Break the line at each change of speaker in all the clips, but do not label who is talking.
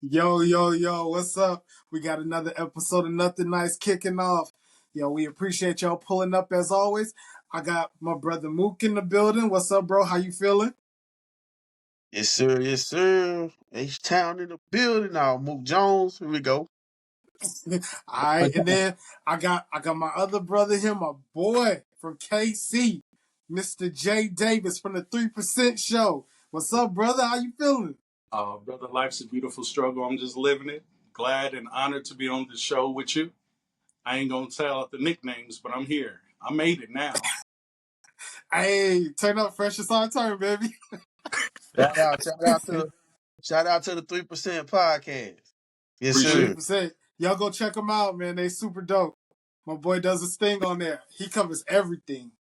Yo, what's up? We got another episode of Nothing Nice kicking off. Yo, we appreciate y'all pulling up as always. I got my brother Mook in the building. What's up, bro? How you feeling?
Yes, sir. Yes, sir. H-Town in the building now. Mook Jones. Here we go.
Alright, and then I got my other brother here, my boy from KC, Mr. J Davis from the 3% show. What's up, brother? How you feeling?
Brother, life's a beautiful struggle. I'm just living it. Glad and honored to be on the show with you. I ain't gonna tell out the nicknames, but I'm here. I made it now.
Hey, turn up freshest on turn, baby.
Shout out, shout out to the 3% podcast. Yes,
Appreciate it.
sir.
3%. Y'all go check them out, man. They super dope. My boy does his thing on there. He covers everything.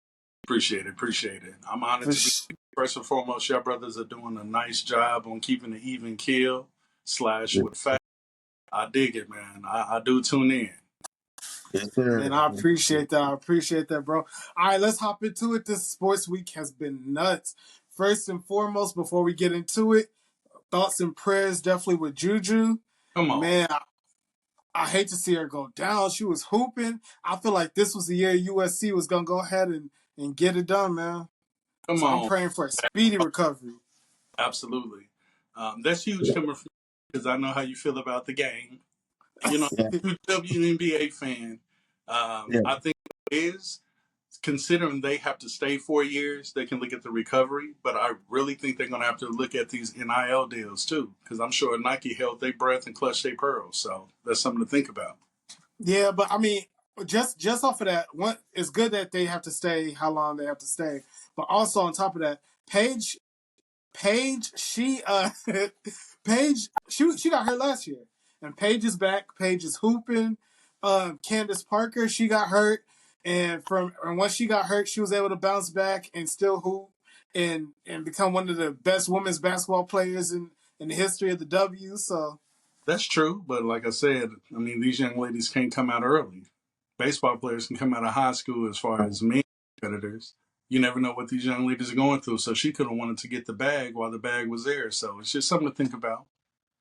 Appreciate it. I'm honored
For
to be
sh-
first and foremost. Your brothers are doing a nice job on keeping an even kill slash with fact. I dig it, man. I do tune in.
Yes, sir.
Man, I appreciate that. I appreciate that, bro. All right, let's hop into it. This sports week has been nuts. First and foremost, before we get into it, thoughts and prayers definitely with Juju.
Come on.
Man, I hate to see her go down. She was hooping. I feel like this was the year USC was going to go ahead and get it done, man.
Come
So I'm
on.
praying for a speedy recovery.
Absolutely. That's huge coming from you because I know how you feel about the game. You know,
Yeah,
I'm a WNBA fan.
yeah.
I think it is considering they have to stay 4 years, they can look at the recovery. But I really think they're going to have to look at these NIL deals too, because I'm sure Nike held their breath and clutched their pearls. So that's something to think about.
Yeah, but I mean, just off of that, one it's good that they have to stay how long they have to stay. But also on top of that, Paige, Paige, she got hurt last year, and Paige is back. Paige is hooping. Candace Parker, she got hurt, and once she got hurt, she was able to bounce back and still hoop and become one of the best women's basketball players in the history of the W. So
That's true, but like I said, I mean these young ladies can't come out early. Baseball players can come out of high school as far as men competitors. You never know what these young ladies are going through. So she could have wanted to get the bag while the bag was there. So it's just something to think about.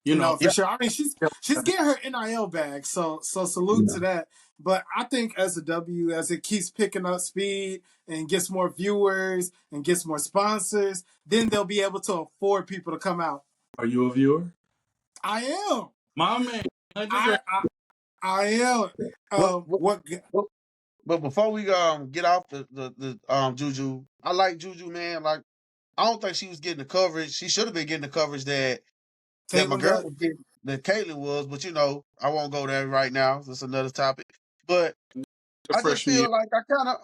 You know,
no, for
Yeah.
sure. I mean, she's getting her NIL bag, so salute to that. But I think as a W, as it keeps picking up speed and gets more viewers and gets more sponsors, then they'll be able to afford people to come out.
are you a viewer?
I am.
My man,
I
undergrad.
I, I am.
What, what,
What?
what, but before we get off the Juju, I like Juju, man. Like, I don't think she was getting the coverage. She should have been getting the coverage that my
Caitlin
girl
got.
was getting, that Caitlyn was. But I won't go there right now. That's another topic. But
The
I just
freshman year.
feel like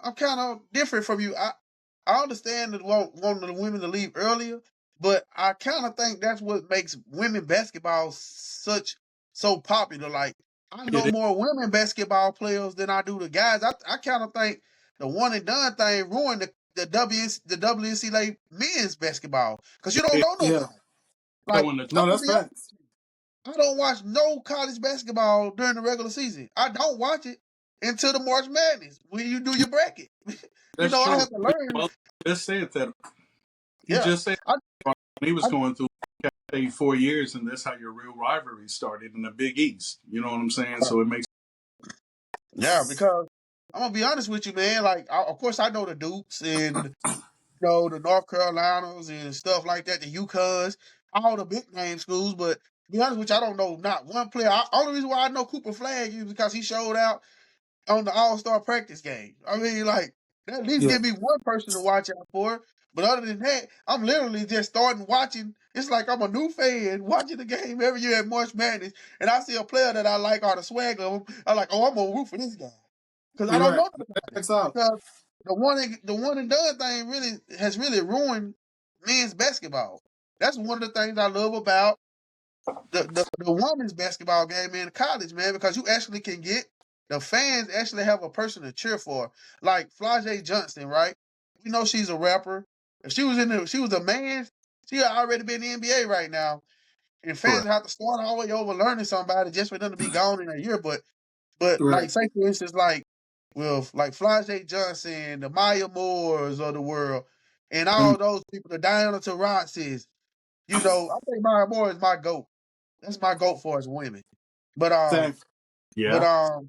I'm kind of different from you. I understand that wanting the women to leave earlier, but I kind of think that's what makes women basketball so popular. Like, I know
It
more women basketball players than I do the guys. I kind of think the one and done thing ruined the WNCAA men's basketball because you don't
is
know
Yeah.
nobody. Like,
showing the
I'm
No,
gonna
that's
be honest,
facts.
I don't watch no college basketball during the regular season. I don't watch it until the March Madness when you do your bracket.
that's
I
true.
have to learn.
Well, just said that. He
Yeah,
just said
I,
when he was
I
going through 4 years, and that's how your real rivalry started in the Big East. You know what I'm saying? So it makes
yeah, because I'm gonna be honest with you, man. Like, of course, I know the Dukes and the North Carolinas and stuff like that, the UConns, all the big name schools. But to be honest with you, I don't know not one player. Only reason why I know Cooper Flag is because he showed out on the All-Star practice game. I mean, like, that at least
Yeah.
give me one person to watch out for. But other than that, I'm literally just starting watching. It's like I'm a new fan watching the game every year at March Madness, and I see a player that I like or the swag of him. I'm like, oh, I'm gonna root for this guy because I
You're
don't
right.
know
That
nobody.
checks out.
Because the one and done thing really has really ruined men's basketball. That's one of the things I love about the women's basketball game in college, man, because you actually can get the fans actually have a person to cheer for. Like Flajay Johnson, right? We know she's a rapper. If she was a man, she had already been in the NBA right now. And fans
correct.
have to start all the way over learning somebody just for them to be gone in a year. But
Right.
like say for instance, like Flajay Johnson, the Maya Moores of the world, and
Mm.
all those people, the Diana Taurasi's, I think Maya Moore is my GOAT. That's my goat for as women. But
Same.
but
Yeah,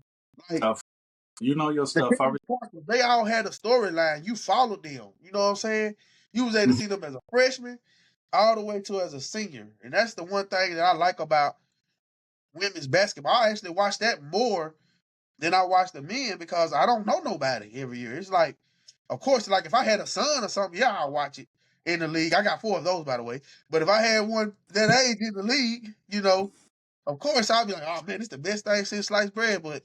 like
tough. You know your
the
stuff.
Candy Parkers, they all had a storyline. You followed them. You know what I'm saying? You was able to
Mhm.
see them as a freshman all the way to as a senior. And that's the one thing that I like about women's basketball. I actually watch that more than I watch the men because I don't know nobody every year. It's like, of course, like if I had a son or something, yeah, I'll watch it in the league. I got 4 of those, by the way. But if I had one that age in the league, of course I'll be like, oh man, it's the best thing since sliced bread. But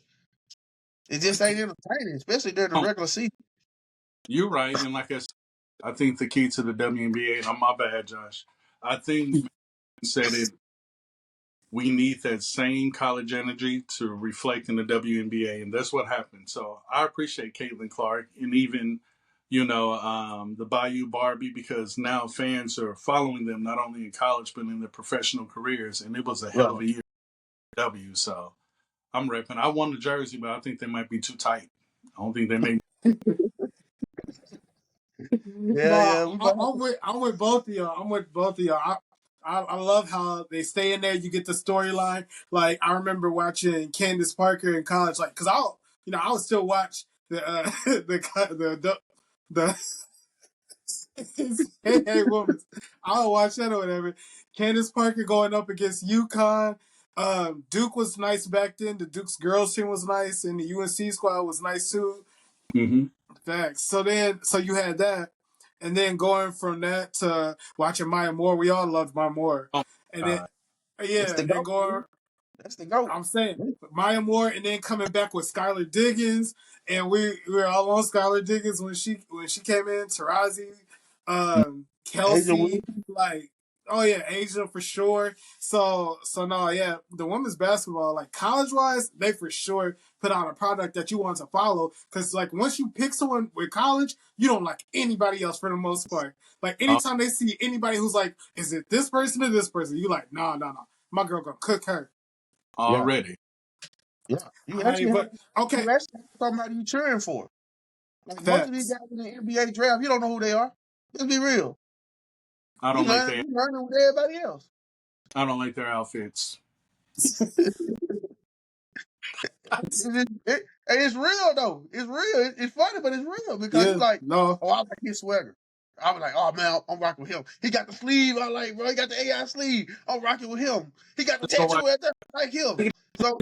it just ain't entertaining, especially during the
Oh,
regular season.
you're right, and like I said, I think the key to the WNBA. And my bad, Josh. I think said it. We need that same college energy to reflect in the WNBA, and that's what happened. So I appreciate Caitlin Clark and even, the Bayou Barbie because now fans are following them not only in college but in their professional careers, and it was a hell of
Right.
a year for W. So I'm repping. I won the jersey, but I think they might be too tight. I don't think they make.
Yeah,
No,
yeah. We might have
I'm with both of y'all. I'm with both of y'all. I love how they stay in there. You get the storyline. Like I remember watching Candace Parker in college. Like, cause I would still watch the hey woman. I'll watch that or whatever. Candace Parker going up against UConn. Duke was nice back then. The Duke's girls team was nice, and the UNC squad was nice too.
Mm-hmm.
Facts. So you had that, and then going from that to watching Maya Moore. We all loved Maya Moore,
Oh
and then
God.
that's
yeah,
the
and
goat,
going.
man. That's the goat.
I'm saying Maya Moore, and then coming back with Skylar Diggins, and we were all on Skylar Diggins when she came in. Tarazi,
Asia
Kelsey,
Wilson.
like oh yeah, Asia for sure. So no, yeah, the women's basketball, like college wise, they for sure put out a product that you want to follow. Because like once you pick someone with college, you don't like anybody else for the most part. Like
Oh,
anytime they see anybody who's like, is it this person or this person? You like, no, my girl gonna cook her.
Yeah,
already.
yeah.
All right, but okay,
You actually have somebody you cheering for. Like most of these
facts.
guys in the NBA draft, you don't know who they are. Let's be real.
I don't like their.
You learning with everybody else.
I don't like their outfits.
And it's real though. It's real. It's funny, but it's real because you
Yeah,
like,
no,
oh, I like his swagger. I was like, oh man, I'm rocking with him. He got the sleeve. I like, bro. He got the AI sleeve. I'm rocking with him. He got the
Let's go right.
tattoo at that. I like him. So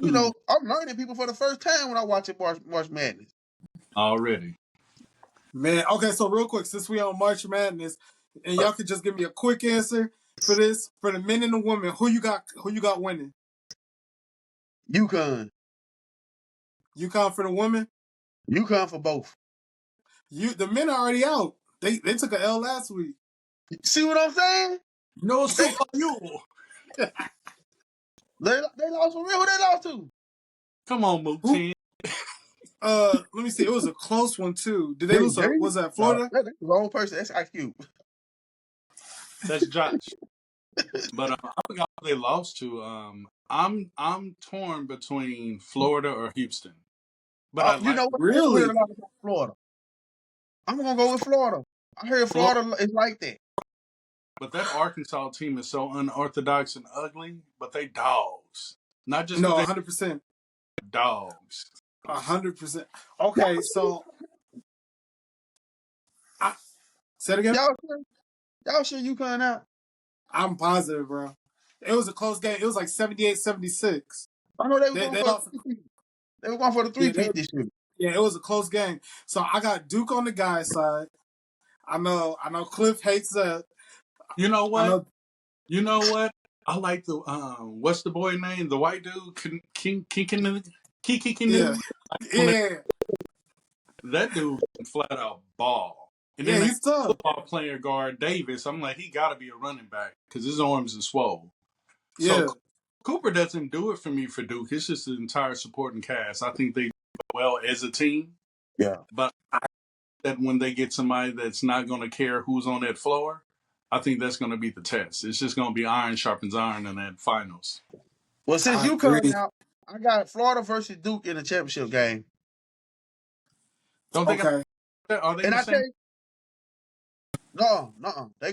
I'm learning people for the first time when I watch it March Madness.
Already.
man. Okay, so real quick, since we on March Madness, and y'all could just give me a quick answer for this for the men and the women. Who you got? Who you got winning?
UConn.
UConn for the women.
UConn for both.
The men are already out. They took a L last week.
See what I'm saying?
No
They
super you.
they lost for real. Who they lost to?
Come on, Mook
Who?
10.
Let me see. It was a close one too. Did they
Jay
lose?
Jay?
Was that
No,
Florida?
that's the wrong person. That's IQ.
That's Josh. But I forgot who they lost to. I'm torn between Florida or Houston. But I
You
like
know what? I heard a
Really?
lot about Florida. I'm gonna go with Florida. I heard
Florida,
Florida is like that.
but that Arkansas team is so unorthodox and ugly. But they dogs. Not just
No,
because they
100%.
dogs.
100%.
Y'all
Okay,
sure?
so I say it again.
Y'all sure? Y'all sure UConn out?
I'm positive, bro. It was a close game. It was like 78-76.
I know they were going
They
for a
lost.
three-peat. They were going for the
Yeah, they,
three-peat this year.
yeah, it was a close game. So I got Duke on the guy's side. I know Cliff hates that.
You know
I
what?
know
You know what? I like the what's the boy name? The white dude, Kiki
yeah.
Canoe.
Yeah.
That dude can flat out ball. And
Yeah,
then that
he's tough.
football player guard Davis, I'm like, he got to be a running back because his arms are swole. So
Yeah.
Cooper doesn't do it for me for Duke. It's just the entire supporting cast. I think they do well as a team,
Yeah.
but I think that when they get somebody that's not going to care who's on that floor, I think that's going to be the test. It's just going to be iron sharpens iron in that finals.
Well, since
I
UConn
agree.
out, I got Florida versus Duke in the championship game.
Don't they got
Okay.
that? Are they in
And
the
I tell
same?
you, no, they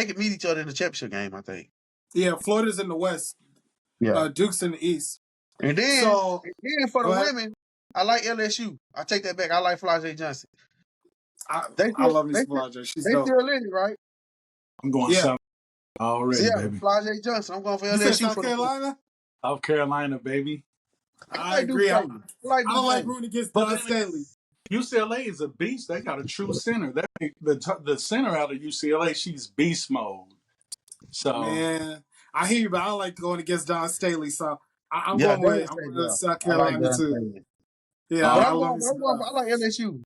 can meet each other in the championship game. I think.
Yeah, Florida's in the West.
Yeah.
Duke's in the East.
And then,
So
for the
go ahead.
women, I like LSU. I take that back. I like Flau'jae Johnson.
I love me some Flau'jae. She's
They
dope.
still in it, right?
I'm going
Yeah.
South
So
already,
yeah,
baby.
Flau'jae Johnson. I'm going for
You said
LSU
South
for the.
Carolina?
South Carolina, baby.
I
I
like Duke
agree. I
Staley. I like Duke
don't like
Staley.
rooting against
But
Don
then
Staley.
UCLA is a beast. They got a true center. The center out of UCLA, she's beast mode. So
Man, I hear you, but I don't like going against Don Staley. So I'm
Yeah,
going
Don
with
Staley. Yeah,
South
I like
Carolina
Don
too.
Staley.
Yeah,
But
uh,
I love me some Don.
I like LSU.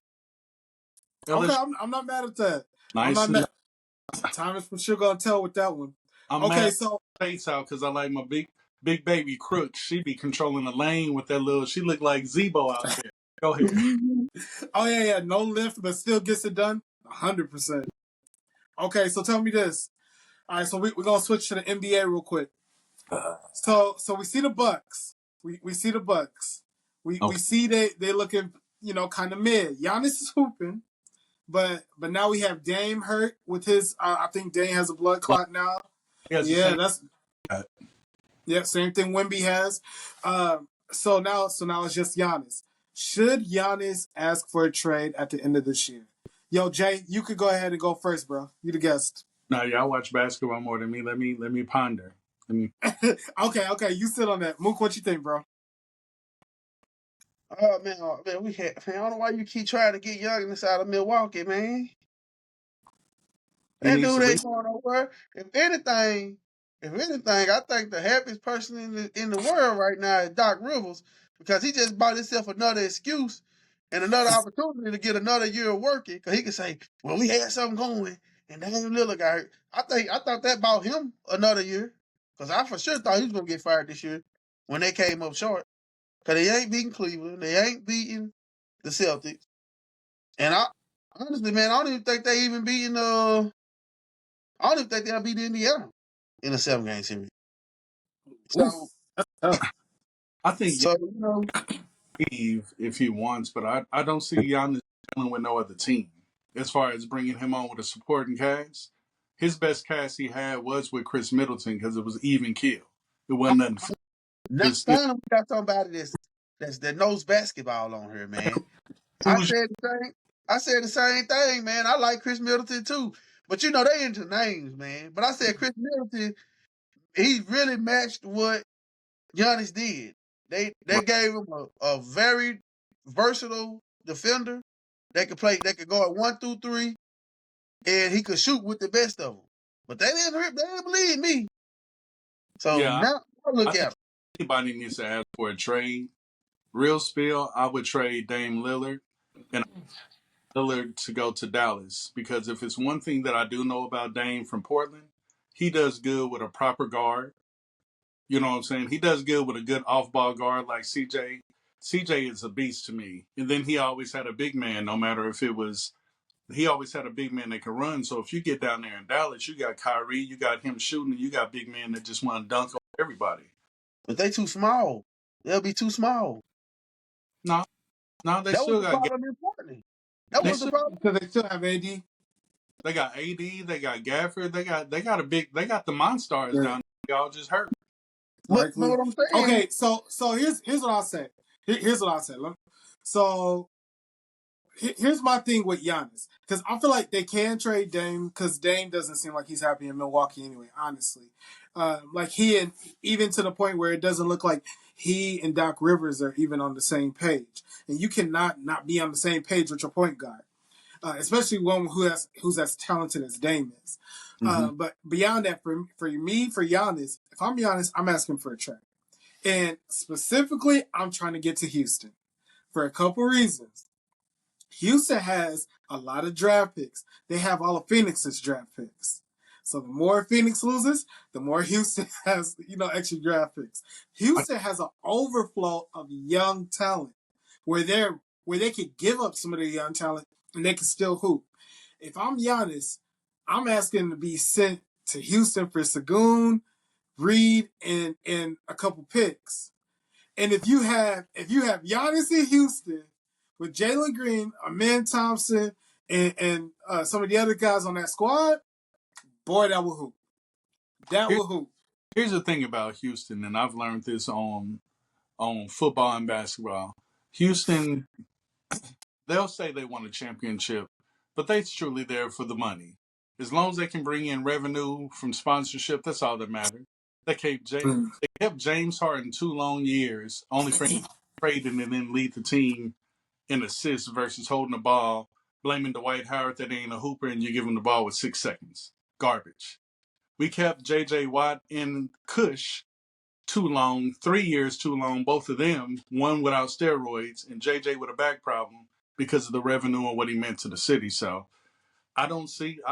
Okay,
LSU
I'm not mad at that. I'm
nice
not
and
mad. Time is for sure gonna tell with that one.
I'm
Okay,
mad
so
States out because I like my big baby Crook. She be controlling the lane with that little. She look like Zebo out there. Go ahead.
oh yeah, no lift, but still gets it done. 100%. Okay, so tell me this. All right, so we're gonna switch to the NBA real quick. So we see the Bucks. We see the Bucks. We
Okay.
see they looking kind of mid. Giannis is hooping, but now we have Dame hurt with his. I think Dame has a blood clot now.
He has the
Yeah,
same.
that's same thing Wemby has. So now it's just Giannis. Should Giannis ask for a trade at the end of this year? Yo, Jay, you could go ahead and go first, bro. You the guest.
No, y'all watch basketball more than me. Let me ponder. Let me.
Okay, you sit on that. Mook, what you think, bro?
Oh man, we had. Man, I don't know why you keep trying to get Giannis out of Milwaukee, man.
He
That
needs to
dude
leave.
ain't going nowhere. If anything, I think the happiest person in the world right now is Doc Rivers because he just bought himself another excuse and another opportunity to get another year of working. Because he can say, "Well, we had something going, and Dame Lillard got hurt." I thought that bought him another year because I for sure thought he was gonna get fired this year when they came up short. Because they ain't beating Cleveland, they ain't beating the Celtics, and I honestly, man, I don't even think they even beating I don't even think they'll beat Indiana in a 7-game series.
Oof,
So,
that's tough.
I think
so you know,
leave if he wants, but I don't see Giannis dealing with no other team. As far as bringing him on with a supporting cast, his best cast he had was with Chris Middleton because it was even kill. It wasn't nothing.
next
Just you
time we got somebody that knows basketball on here, man.
know, who's
I said the same thing, man. I like Chris Middleton too, but you know they into names, man. But I said Chris Middleton, he really matched what Giannis did. They gave him a very versatile defender. They could go at 1 through 3, and he could shoot with the best of them. But they didn't believe me. So
yeah.
now I look
I
at
think
him.
anybody needs to ask for a trade. Real spill, I would trade Dame Lillard and Lillard to go to Dallas because if it's one thing that I do know about Dame from Portland, he does good with a proper guard. You know what I'm saying? He does good with a good off-ball guard like CJ. CJ is a beast to me. And then he always had a big man, no matter if it was he always had a big man that could run. So if you get down there in Dallas, you got Kyrie, you got him shooting, and you got big men that just want to dunk on everybody.
But they too small. They'll be too small.
No, no, they
That was
still
the
got
problem in Portland. That
they
was the
still
problem.
Because they still have AD.
they got AD, they got Gafford, they got the Monstars
Yeah,
down there. Y'all just hurt.
But
likely.
what I'm saying,
Okay, so here's what I'll say. Here's what I'll say. So here's my thing with Giannis because I feel like they can trade Dame because Dame doesn't seem like he's happy in Milwaukee anyway. Honestly, like he and even to the point where it doesn't look like he and Doc Rivers are even on the same page, and you cannot not be on the same page with your point guard, especially one who's as talented as Dame is.
hmm
But beyond that, for Giannis, if I'm Giannis, I'm asking for a trade, and specifically, I'm trying to get to Houston for a couple reasons. Houston has a lot of draft picks. They have all of Phoenix's draft picks. So the more Phoenix loses, the more Houston has, extra draft picks.
I,
Houston has an overflow of young talent where they could give up some of their young talent and they can still hoop. If I'm Giannis, I'm asking to be sent to Houston for Sagoon, Reed, and a couple picks. And if you have Giannis in Houston with Jalen Green, Amen Thompson, and some of the other guys on that squad, boy, that will hoop. That
here,
will hoop.
Here's the thing about Houston, and I've learned this on football and basketball. Houston, they'll say they won a championship, but they're truly there for the money. As long as they can bring in revenue from sponsorship, that's all that matters.
Mm.
They kept James Harden 2 long years, only for him to trade and then lead the team in assists versus holding the ball, blaming Dwight Howard that ain't a hooper, and you give him the ball with 6 seconds. Garbage. We kept J.J. Watt in Kush too long, 3 years too long, both of them, one without steroids and JJ with a back problem because of the revenue and what he meant to the city. So I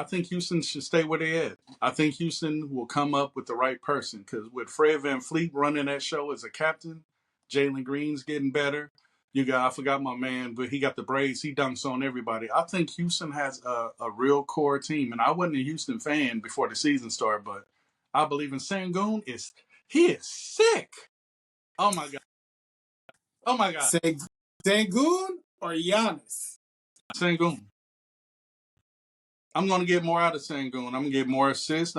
think Houston should stay where they at. I think Houston will come up with the right person because with Fred VanVleet running that show as a captain, Jalen Green's getting better. I forgot my man, but he got the braids. He dunks on everybody. I think Houston has a real core team. And I wasn't a Houston fan before the season started, but I believe in Sangoon. He is sick. Oh my God. Oh my God.
Sangoon or Giannis?
Sangoon. I'm going to get more out of Sangoon. I'm going to get more assists.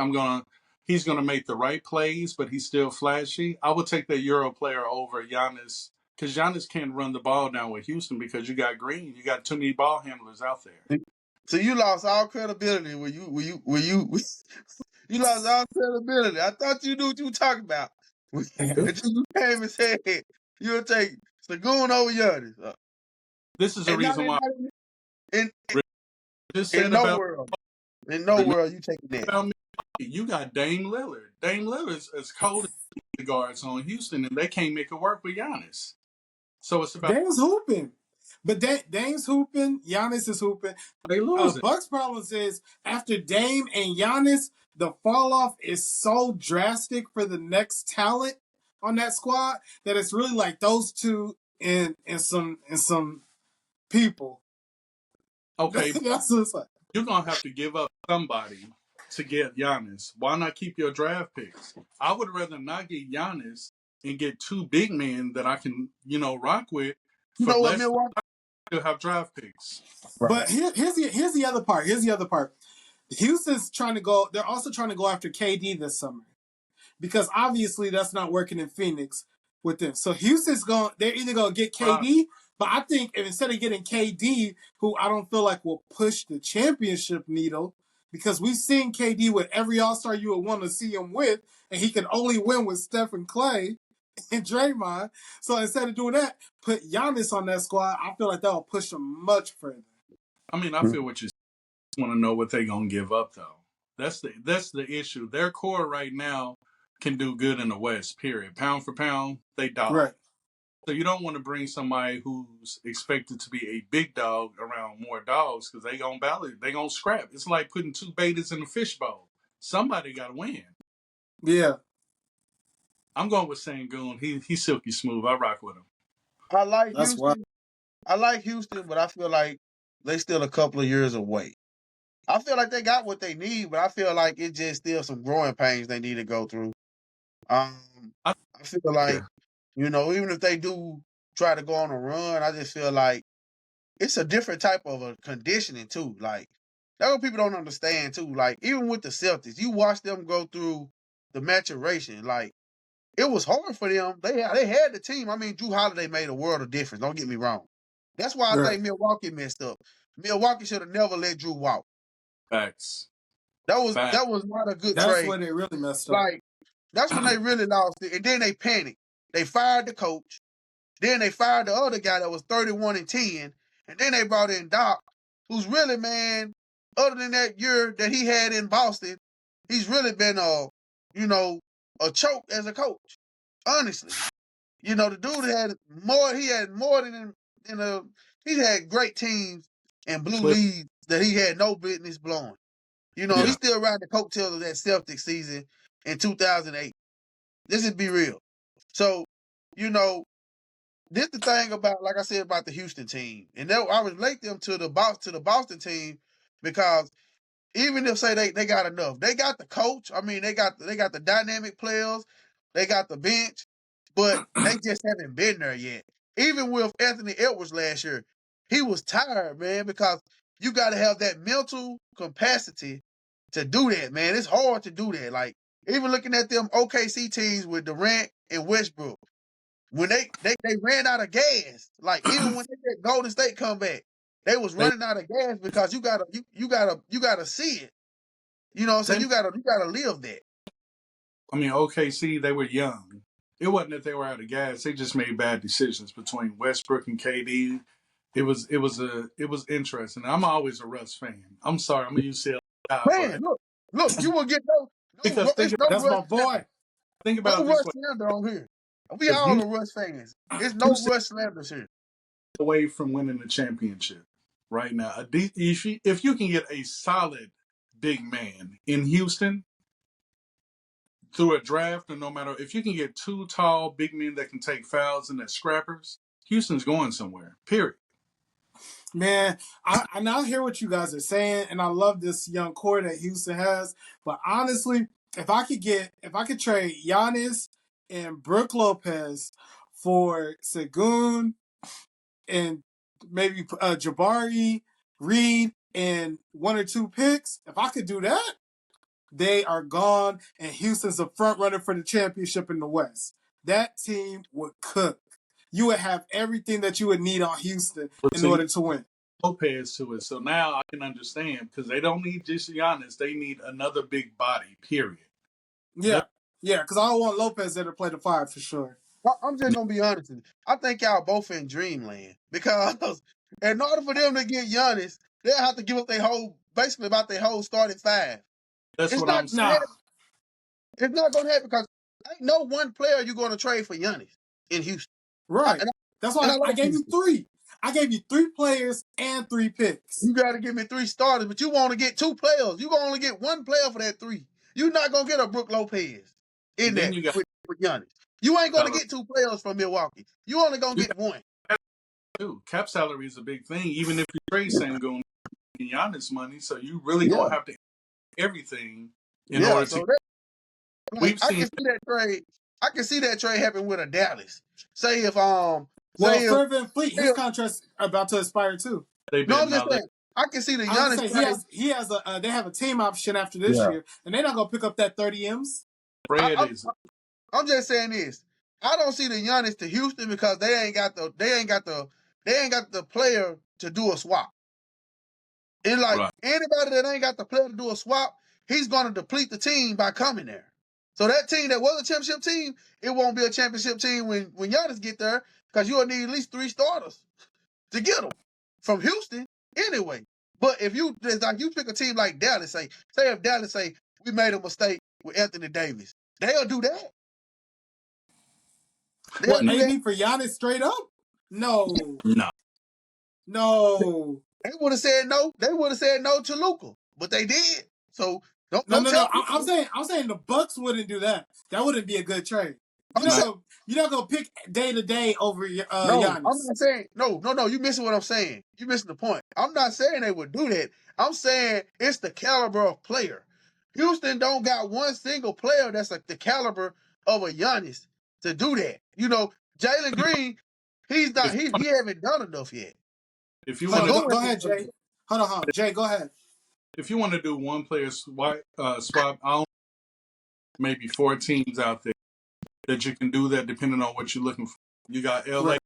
He's going to make the right plays, but he's still flashy. I would take that Euro player over Giannis because Giannis can't run the ball down with Houston because you got Green. You got too many ball handlers out there.
So you lost all credibility when you you lost all credibility. I thought you knew what you were talking about. Until you came and said you'll take Sagoon over Giannis.
This is the
And not
reason why
in,
I just
in
said
no
about
world. In no world you taking that.
me. You got Dame Lillard. Dame Lillard is cold as the guards on Houston, and they can't make it work with Giannis. So it's about
Dame's hooping. But Dame's hooping, Giannis is hooping.
they losing.
Bucks' problem is after Dame and Giannis, the fall off is so drastic for the next talent on that squad that it's really like those two and some people.
Okay,
That's what it's like.
you're gonna have to give up somebody to get Giannis. Why not keep your draft picks? I would rather not get Giannis and get 2 big men that I can, rock with
You
for
know what,
less than
Milwaukee?
to have draft picks.
But here's the other part. Here's the other part. Houston's trying to go. They're also trying to go after KD this summer because obviously that's not working in Phoenix with them. So Houston's going. They're either going to get KD, but I think instead of getting KD, who I don't feel like will push the championship needle, because we've seen KD with every All Star you would want to see him with, and he can only win with Steph and Clay and Draymond. So instead of doing that, put Giannis on that squad. I feel like that will push them much further.
I mean, I feel what you want to know what they're gonna give up though. That's the issue. Their core right now can do good in the West. Period. Pound for pound, they dog.
Right.
So you don't want to bring somebody who's expected to be a big dog around more dogs because they gonna battle. They gonna scrap. It's like putting 2 betas in a fishbowl. Somebody got to win.
Yeah.
I'm going with Sangoon. He's silky smooth. I rock with him.
I like
That's why.
Houston. I like Houston, but I feel like they still a couple of years away. I feel like they got what they need, but I feel like it's just still some growing pains they need to go through. Um,
I,
I feel like,
yeah.
even if they do try to go on a run, I just feel like it's a different type of a conditioning too. Like that's what people don't understand too. Like even with the Celtics, you watch them go through the maturation. Like it was hard for them. They had the team. I mean, Drew Holiday made a world of difference. Don't get me wrong. That's why I
Right.
think Milwaukee messed up. Milwaukee should have never let Drew walk.
Facts.
That was
Facts.
that was not a good
That's
trade.
where they really messed up.
Like that's when they really lost it. And then they panicked. They fired the coach. Then they fired the other guy that was 31-10. And then they brought in Doc, who's really, man, other than that year that he had in Boston, he's really been a choke as a coach. Honestly. The dude had more he had great teams and blue
Clip.
leads that he had no business blowing.
Yeah.
He's still riding the coattails of that Celtics season in 2008. This is be real. So, this the thing about, like I said, about the Houston team. And I relate them to the Boston team because even if say they got enough, they got the coach. I mean, they got the dynamic players, they got the bench, but they just haven't been there yet. Even with Anthony Edwards last year, he was tired, man, because you got to have that mental capacity to do that, man. It's hard to do that. Like even looking at them OKC teams with Durant and Westbrook, when they ran out of gas, like even when they get Golden State come back, they was running out of gas because you gotta see it. You know what I'm saying? You gotta live that.
I mean, OKC, they were young. It wasn't that they were out of gas. They just made bad decisions between Westbrook and KD. It was interesting. I'm always a Russ fan. I'm sorry, I'm a UCLA guy,
Man,
but
look, you will get
because
it's no
That's
rush.
my boy.
think about
No
it this
rush
way:
slander on here. We
if
all
you
the Rush fans. It's no
Houston
rush slanders here.
away from winning the championship right now, if you can get a solid big man in Houston through a draft, or no matter if you can get two tall big men that can take fouls and that scrappers, Houston's going somewhere. Period.
Man, I now hear what you guys are saying, and I love this young core that Houston has. But honestly, if I could trade Giannis and Brook Lopez for Segun and maybe Jabari, Reed, and one or two picks, if I could do that, they are gone, and Houston's a front runner for the championship in the West. That team would cook. You would have everything that you would need on Houston
But
in
see,
order to win.
Lopez to it, so now I can understand because they don't need just Giannis; they need another big body. Period.
Yeah,
That,
yeah, because I don't want Lopez there to play the five for sure.
I'm just gonna be honest with you. I think y'all both in dreamland because in order for them to get Giannis, they'll have to give up basically about their whole starting five.
that's
It's
what
not
I'm saying.
gonna
Nah,
happen. It's not gonna happen because ain't no one player you're gonna trade for Giannis in Houston.
right.
And
That's
I
why I
like
gave you
Houston.
three. I gave you three players and three picks.
You gotta give me 3 starters, but you want to get 2 players. You gonna only get 1 player for that 3. You're not gonna get a Brook Lopez in
And then
that
you got
with Giannis. You ain't gonna
salary.
get 2 players from Milwaukee. You only gonna
You
get 1.
got too. Cap salary is a big thing. Even if you trade Sengun and Giannis money, so you really gonna
Yeah,
have to everything in
yeah.
order to.
So that, like,
We've
I
seen
can see that trade. I can see that trade happen with a Dallas. Say if
Well,
say if,
Fred VanVleet,
say
his
if
contract's about to expire too.
they
no,
better
I'm just
not let
saying I can see the
I was gonna
Giannis
say
trade.
he has they have a team option after this
Yeah.
year, and they're not gonna pick up that 30 M's.
Fred
I,
is.
I'm just saying this. I don't see the Giannis to Houston because they ain't got the player to do a swap. It's like
Right.
anybody that ain't got the player to do a swap, he's gonna deplete the team by coming there. So that team that was a championship team, it won't be a championship team when Giannis get there because you'll need at least 3 starters to get them from Houston anyway. But if you like you pick a team like Dallas, say if Dallas say we made a mistake with Anthony Davis, they'll do that. They'll
What,
do that.
AD for Giannis straight up? No,
No.
no,
They would have said no. They would have said no to Luka, but they did. So don't
no, no,
tell
no.
me.
I'm saying the Bucks wouldn't do that. That wouldn't be a good trade.
I'm saying
You're not gonna pick day to day over
no. I'm
Giannis.
not saying no. You missing what I'm saying. You missing the point. I'm not saying they would do that. I'm saying it's the caliber of player. Houston don't got one single player that's like the caliber of a Giannis to do that. You know, Jalen Green, he's not.
If
He haven't done enough yet.
if you
Hold
want
on,
to
Sengun
go
ain't
ahead,
done
Jay.
enough.
Hold on, Jay, go ahead.
if you want to do one player swap, I'll maybe 4 teams out there that you can do that depending on what you're looking for. You got LA,
Right.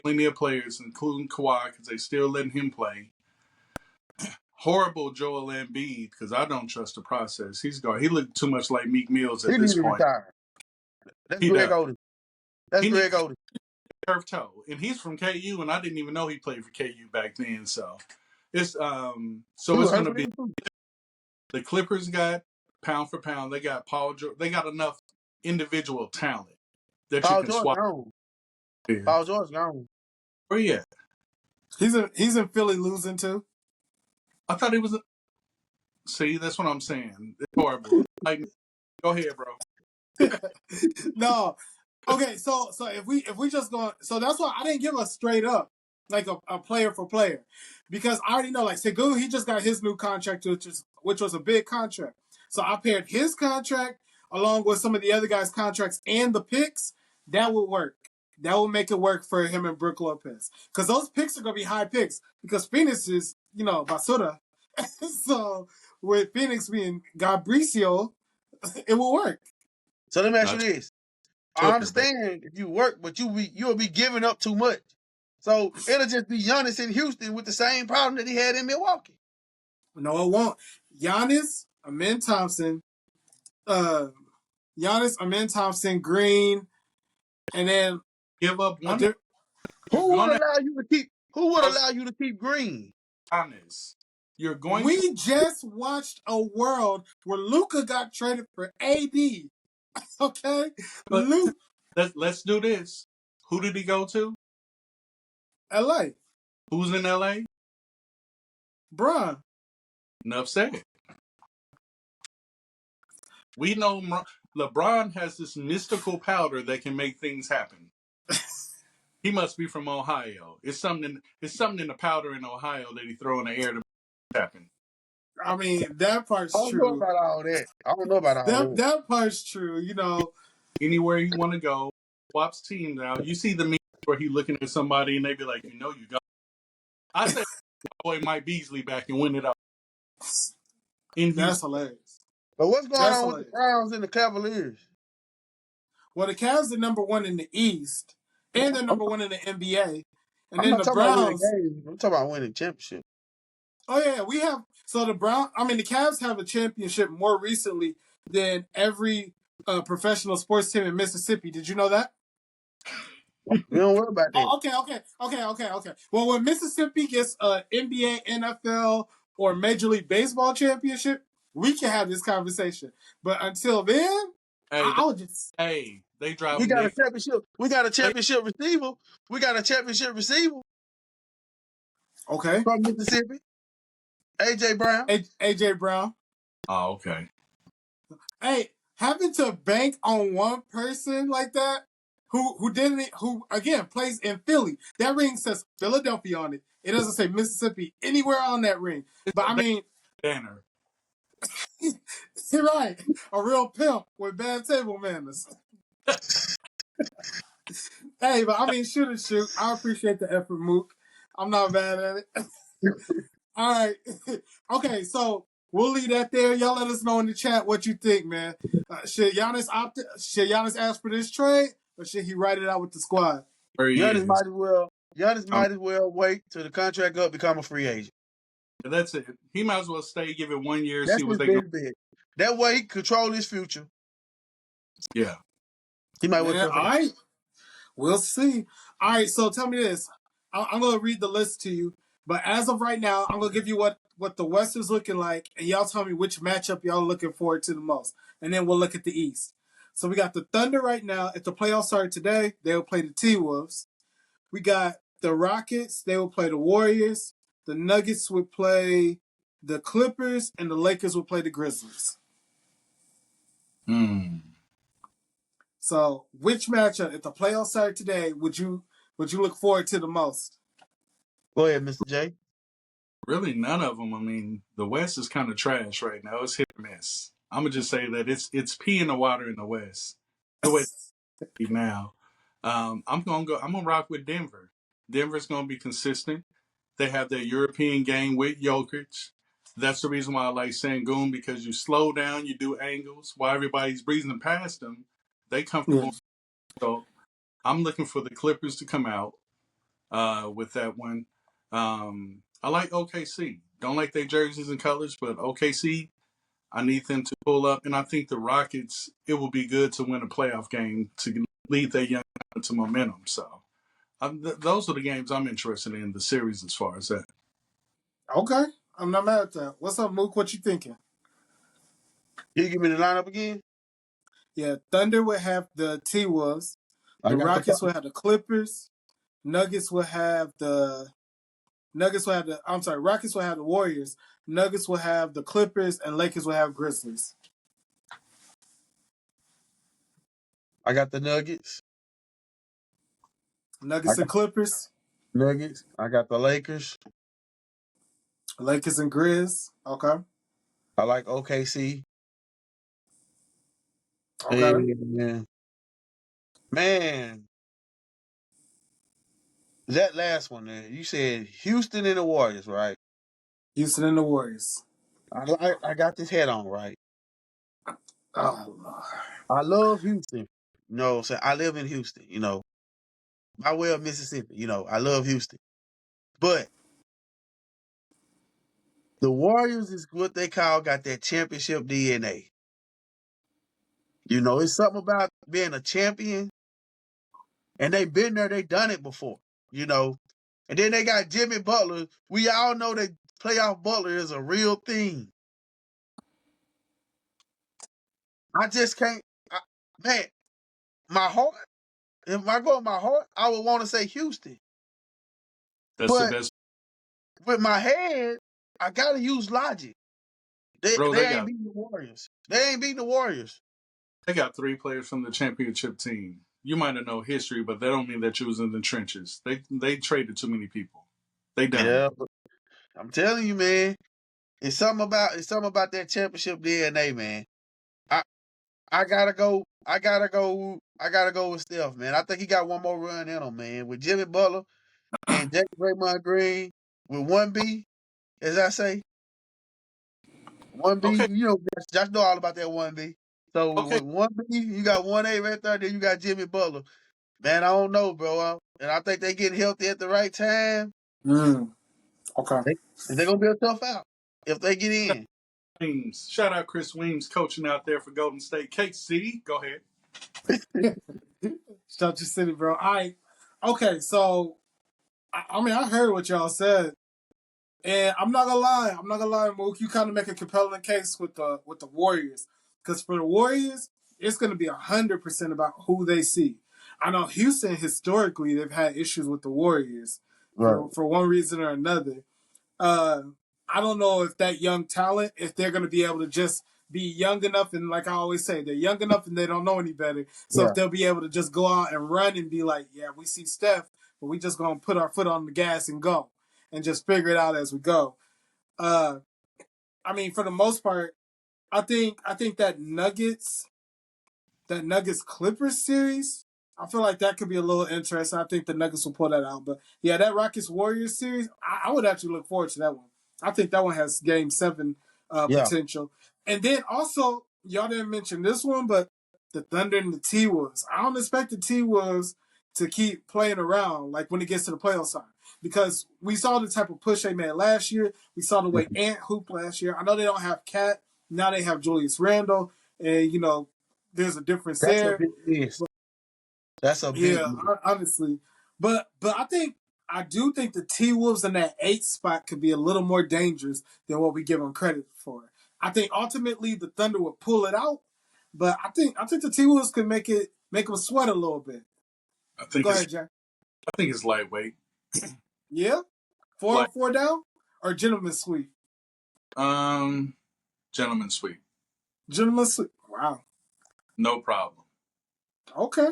plenty of players, including Kawhi, because they still letting him play. Horrible Joel Embiid, because I don't trust the process. He's gone. He looked too much like Meek Mills
He
at
need
this
to
point.
retire. That's
He
Greg
does.
Oden. That's
He
Greg
needs
Oden.
turf toe, and he's from KU, and I didn't even know he played for KU back then. So it's
He was
it's going
hurt
to
for
be
them too.
the Clippers got pound for pound. They got Paul George. They got enough individual talent that you
Paul
can
George
swap
gone.
there.
Paul George gone.
Where he at?
He's in Philly losing too.
I thought he was. See, that's what I'm saying. It's horrible. Like, go ahead, bro.
No. Okay, so if we just go, so that's why I didn't give a straight up like a player for player, because I already know like Segun, he just got his new contract, which was a big contract. So I paired his contract along with some of the other guys' contracts and the picks. That would work. That would make it work for him and Brook Lopez, because those picks are gonna be high picks because Phoenix is basura. So with Phoenix being Gabricio, It will work.
So let me ask you
Not
this. I
Tucker, but
understand if you work, but you'll be giving up too much. So it'll just be Giannis in Houston with the same problem that he had in Milwaukee.
No, it won't. Giannis, Amin Thompson, uh, Giannis, Amin Thompson, Green, and then
give up
a
one. You're
Who would
going to
allow you to keep? Who would
have
allow you to keep Green?
honest. You're going to
we just watched a world where Luca got traded for AD. Okay,
but
Luke,
let's do this. Who did he go to?
LA,
Who's in LA?
Bron.
Enough said. We know LeBron has this mystical powder that can make things happen. He must be from Ohio. It's something in the powder in Ohio that he throw in the air to make it happen.
I mean, that
I
part's
don't know
true.
about all that. I don't know about all
That
that.
that part's true. You know,
Anywhere you want to go, swaps teams out. You see the memes where he looking at somebody and they be like, you got. I said, boy, Mike Beasley back and win it out in
that's
Houston.
hilarious.
But what's going
That's
on with the
hilarious.
Browns and the Cavaliers?
Well, the Cavs are number one in the East, and they're
I'm,
number one in the NBA. And
I'm
then
not
the
talking about winning
Browns.
games. I'm talking about winning championship.
Oh yeah, we have. So the Cavs have a championship more recently than every professional sports team in Mississippi. Did you know that?
We don't worry about that.
Oh, okay. Well, when Mississippi gets a NBA, NFL, or Major League Baseball championship, we can have this conversation. But until then,
Hey,
I would just
they
We
driving
got
they
a championship. We got a championship receiver. We got a championship receiver
okay.
from Mississippi. AJ Brown.
AJ Brown.
Oh, okay.
Hey, having to bank on one person like that, who again plays in Philly. That ring says Philadelphia on it. It doesn't say Mississippi anywhere on that ring. But I mean,
Banner.
you're right. A real pimp with bad table manners. Hey, but I mean, shoot. I appreciate the effort, Mook. I'm not mad at it. All right. Okay, so we'll leave that there. Y'all let us know in the chat what you think, man. Should Giannis ask for this trade, or should he write it out with the squad?
Where he
Giannis
is.
might as well. Giannis
Um,
might as well wait till the contract up, become a free agent.
that's it. He might as well stay, give it 1 year, see
That's
what
his
they going.
best bet. That way he can control his future.
Yeah.
He might wait
Man,
till
all right. We'll see. All right, so tell me this. I'm going to read the list to you, but as of right now, I'm going to give you what the West is looking like, and y'all tell me which matchup y'all looking forward to the most, and then we'll look at the East. So we got the Thunder right now. If the playoffs started today, they will play the T-Wolves. We got the Rockets. They will play the Warriors. The Nuggets would play the Clippers, and the Lakers will play the Grizzlies. So, which matchup, if the playoffs started today, would you look forward to the most?
Go ahead, Mr. J.
Really, none of them. I mean, the West is kind of trash right now. It's hit or miss. I'm gonna just say that it's pee in the water in the West. The way now, I'm gonna rock with Denver. Denver's gonna be consistent. They have their European game with Jokic. That's the reason why I like Sangoon, because you slow down, you do angles while everybody's breezing past them. They
Yeah.
comfortable. So I'm looking for the Clippers to come out with that one. I like OKC. Don't like their jerseys and colors, but OKC, I need them to pull up. And I think the Rockets, it will be good to win a playoff game to lead their young to momentum. So those are the games I'm interested in, the series as far as that.
Okay. I'm not mad at that. What's up, Mook? What you thinking?
Can you give me the lineup again?
Yeah, Thunder would have the T-Wolves.
I
The
got the
Rockets would have the Clippers. Nuggets would have the Rockets will have the Warriors. Nuggets will have the Clippers, and Lakers will have Grizzlies.
I got the Nuggets. I
Nuggets and
got
Clippers.
Nuggets. I got the Lakers.
Lakers and Grizz. Okay.
I like OKC.
Okay.
And man, that last one there, you said Houston and the Warriors, right?
Houston and the Warriors.
I got this head on right.
Oh Lord.
I love Houston. You know what I'm saying? I live in Houston, you know, by way of Mississippi. You know, I love Houston. But the Warriors is what they call got that championship DNA. You know, it's something about being a champion, and they've been there, they done it before, you know. And then they got Jimmy Butler. We all know that playoff Butler is a real thing. I just can't, man, my heart, if I go with my heart, I would want to say Houston.
That's the
But
best.
with my head, I got to use logic. They,
Bro,
they ain't beating the Warriors. They ain't beating the Warriors.
they got 3 players from the championship team. You might not know history, but that don't mean that you was in the trenches. They traded too many people. They done.
Yeah, I'm telling you, man. It's something about that championship DNA, man. I I gotta go. I gotta go. I gotta go with Steph, man. I think he got one more run in him, man. With Jimmy Butler and James Draymond Green with 1B, as I say, 1B.
Okay,
You know, Josh know all about that 1B. So
okay.
with 1B, you got 1A right there. Then you got Jimmy Butler. Man, I don't know, bro. And I think they getting healthy at the right time.
Okay.
They're gonna be a tough out if they get in.
Weems. Shout out Chris Weems coaching out there for Golden State. KC, go ahead.
Shout out your city, bro. Okay, so I mean I heard what y'all said. And I'm not gonna lie, Mook. You kind of make a compelling case with the Warriors, because for the Warriors, it's gonna be 100% about who they see. I know Houston historically they've had issues with the Warriors
Right.
for one reason or another. Uh, I don't know if that young talent, if they're gonna be able to just be young enough, and like I always say, they're young enough and they don't know any better. So
Yeah.
if they'll be able to just go out and run and be like, yeah, we see Steph, but we just gonna put our foot on the gas and go and just figure it out as we go. Uh, I mean, for the most part, I think that Nuggets Clippers series, I feel like that could be a little interesting. I think the Nuggets will pull that out. But yeah, that Rockets Warriors series, I would actually look forward to that one. I think that one has game seven
Yeah.
potential. And then also, y'all didn't mention this one, but the Thunder and the T Wolves. I don't expect the T Wolves to keep playing around like when it gets to the playoff time. Because we saw the type of push they made last year. We saw the way Ant hooped last year. I know they don't have Cat. Now they have Julius Randle. And, there's a difference
That's a
there.
big miss. That's a big
Yeah,
miss.
honestly, but I do think the T Wolves in that 8th spot could be a little more dangerous than what we give them credit for. I think ultimately the Thunder would pull it out, but I think the T Wolves could make them sweat a little bit.
I think
Go
it's
ahead, Jack.
I think it's lightweight.
Yeah, four
Like
up, four down, or gentleman's sweep.
um, gentleman sweep,
Gentleman's sweep. Wow.
no problem.
Okay.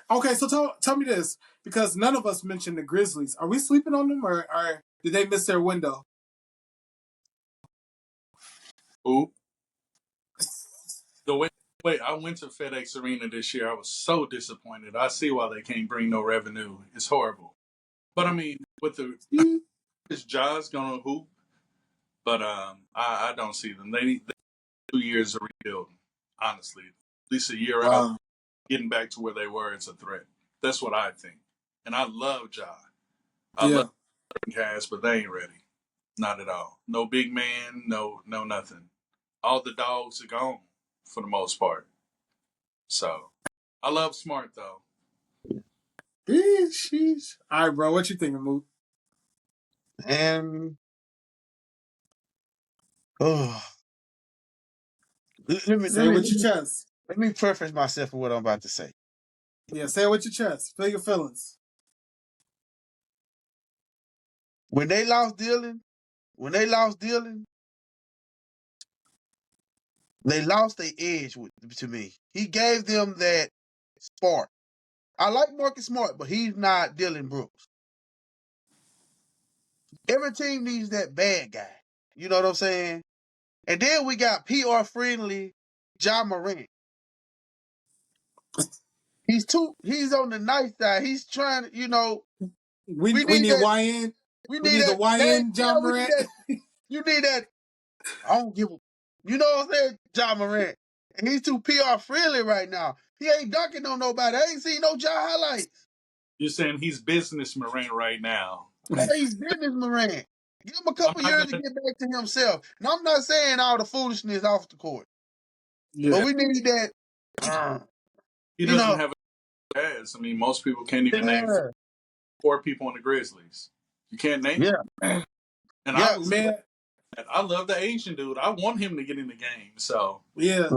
Okay. So tell me this, because none of us mentioned the Grizzlies. Are we sleeping on them, or did they miss their window?
Ooh, the way I went to FedEx Arena this year, I was so disappointed. I see why they can't bring no revenue. It's horrible. But I mean, with the is Jaws gonna hoop? But I don't see them. They need 2 years of rebuilding. Honestly, at least a year out,
Wow.
getting back to where they were. It's a threat. That's what I think. And I love Ja. I love
Yeah.
cast, but they ain't ready. Not at all. No big man. No nothing. All the dogs are gone for the most part. So I love Smart though.
Sheesh. All right, bro. What you thinking, Mook?
And oh, let me let
Say it
me
with
let
your
me
chest.
let me preface myself with what I'm about to say.
Yeah, say it with your chest. Feel your feelings.
When they lost Dylan, when they lost Dylan, they lost their edge to me. He gave them that spark. I like Marcus Smart, but he's not Dylan Brooks. Every team needs that bad guy. You know what I'm saying? And then we got PR friendly John Morant. He's on the nice side. He's trying to,
We
we
we
need
need
that,
YN.
we
We
need
need the
that,
YN
yeah,
John
we need
Morant.
that, you need that, I don't give a, you know what I'm saying, John Morant. And he's too PR friendly right now. He ain't dunking on nobody. I ain't seen no Ja highlights.
You're saying he's business Morant right now.
Yeah, he's business Morant. Give him a
I'm
couple
not
years to
gonna.
get back to himself. Now, I'm not saying all the foolishness off the court, but
Yeah.
we need that.
He
You
doesn't
know,
have a ass. I mean, most people can't even name
yeah,
four people on the Grizzlies. You can't name
yeah,
them. And I
yeah,
respect
Man,
that. I love the Asian dude. I want him to get in the game. So,
yeah.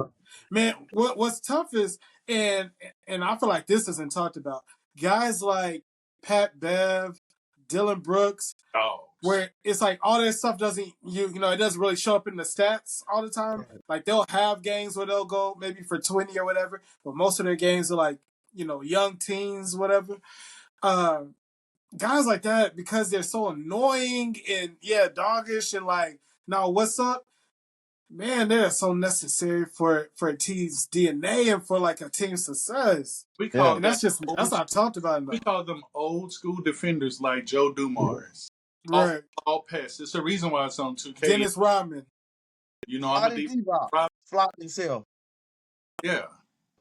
Man, what's tough is and I feel like this isn't talked about. Guys like Pat Bev, Dylan Brooks,
dogs.
where it's like all this stuff doesn't it doesn't really show up in the stats all the time. Like they'll have games where they'll go maybe for 20 or whatever, but most of their games are like, young teens, whatever. Uh, Guys like that, because they're so annoying and doggish and like, now what's up? Man, they're so necessary for a team's DNA and for like a team's success.
We
yeah.
call
And
them
that's not talked about
we
enough.
call them old school defenders like Joe Dumars. Off
Right.
all pass. It's the reason why it's on 2K.
Dennis Rodman.
I'm a
Body
deep.
D-Rock, flop himself.
Yeah,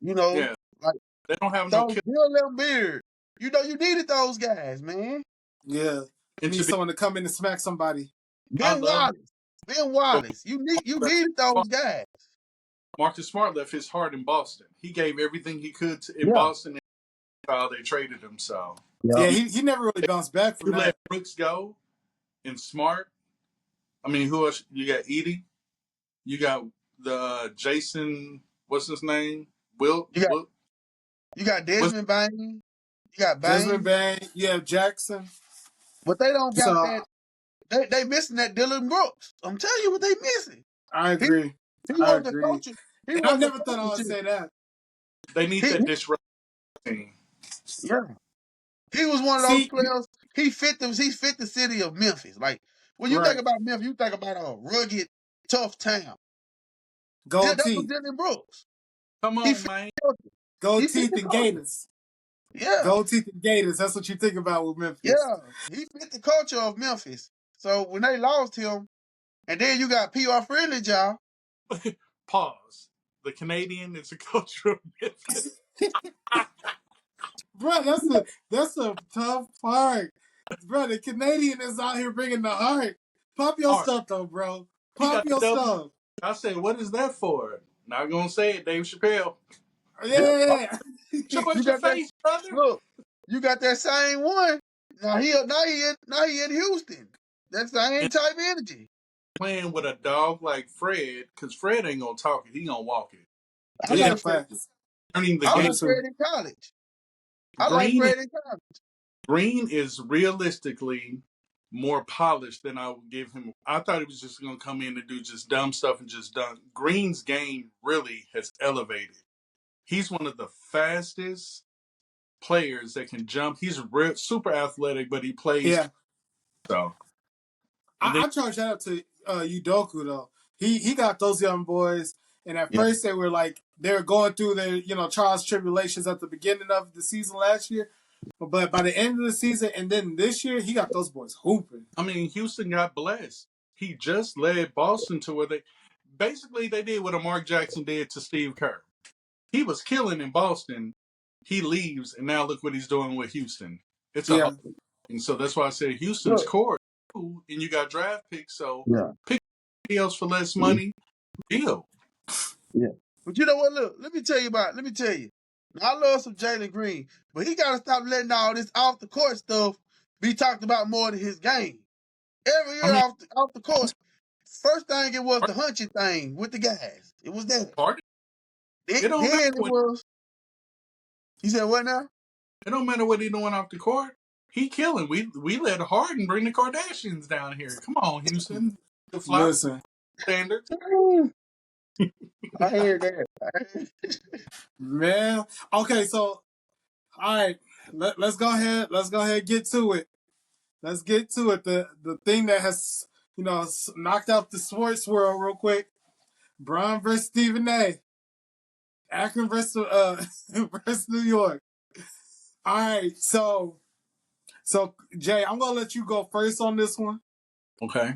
You know,
yeah.
like
They don't have no
those
kill.
Bill Lim Beard. You know, you needed those guys, man.
Yeah. You
And
need
to be,
someone to come in and smack somebody.
I
Ben
love
Wallace. Ben Wallace. You needed those guys.
Marcus Smart left his heart in Boston. He gave everything he could in
Yeah.
Boston, and while they traded him. So
Yeah.
Yeah,
you,
he never really bounced back from
you let
that.
Brooks go and Smart. I mean, who else? You got Edie. You got the Jason. What's his name? Will.
You got
Will.
you got
What's
Desmond Bain. You got
Desmond
Bain.
Bain, you have Jackson.
But they don't got
So
that. They missing that Dylan Brooks. I'm telling you what they missing.
I
He
agree.
he
I
was the
agree.
coach. He
And I
was the
never thought I
coach.
would say that.
they need
He,
that disrupt team.
yeah. He was one of those
See,
players. He fit the city of Memphis. Like when you think
right.
about Memphis, you think about a rugged, tough town.
Gold
That was
teeth.
Dylan Brooks.
Come
He
on,
fit
man.
the culture. He
Gold
fit
teeth
the
and
culture.
Gators.
Yeah.
Gold teeth and Gators. That's what you think about with Memphis.
Yeah. He fit the culture of Memphis. So when they lost him, and then you got PR friendly y'all.
Pause. The Canadian is a culture of Memphis.
Bro, that's a tough part. Bro, the Canadian is out here bringing the heart. Pop your
Art.
stuff though, bro.
He
Pop
got the
your
W.
stuff.
I said, what is that for? Not gonna say it, Dave Chappelle.
Yeah.
Yeah.
Show
You
us your
got that
face, brother.
look, you got that same one. Now he in Houston. That same
And
type energy.
playing with a dog like Fred, because Fred ain't gonna talk it, he gonna walk it.
I
This
Yeah,
like
is
Fred.
facts.
turning the
I
I
game.
do
like
too.
Fred in college. I like
Green
Fred in college.
Green is realistically more polished than I would give him. I thought he was just gonna come in and do just dumb stuff and just dunk. Green's game really has elevated. He's one of the fastest players that can jump. He's super athletic, but he plays
Yeah.
so. And then
I charge that up to Udoku though. He got those young boys, and at
Yeah.
first they were going through their trials tribulations at the beginning of the season last year, but by the end of the season and then this year he got those boys hooping.
I mean, Houston got blessed. He just led Boston to where they did what a Mark Jackson did to Steve Kerr. He was killing in Boston. He leaves, and now look what he's doing with Houston. It's a whole
Yeah,
thing. So that's why I said Houston's
Look.
core, and you got draft picks. So
Yeah.
pick somebody else for less money. Deal.
Yeah. But you know what? Look, let me tell you. Now, I love some Jalen Green, but he got to stop letting all this off the court stuff be talked about more than his game. Every
I
year
mean,
off the court, first thing it was the hunching thing with the guys. It was that.
party.
Then
It don't matter
it
what
was. You said what now?
it don't matter what he doing off the court. He killing. We let Harden bring the Kardashians down here. Come on, Houston. The fly
listen,
standards.
I hear that.
man. Okay, so all right, let's go ahead. Let's go ahead and get to it. Let's get to it. The thing that has knocked out the sports world real quick. Bron versus Stephen A. Akron versus versus New York. All right, so Jay, I'm gonna let you go first on this one.
Okay.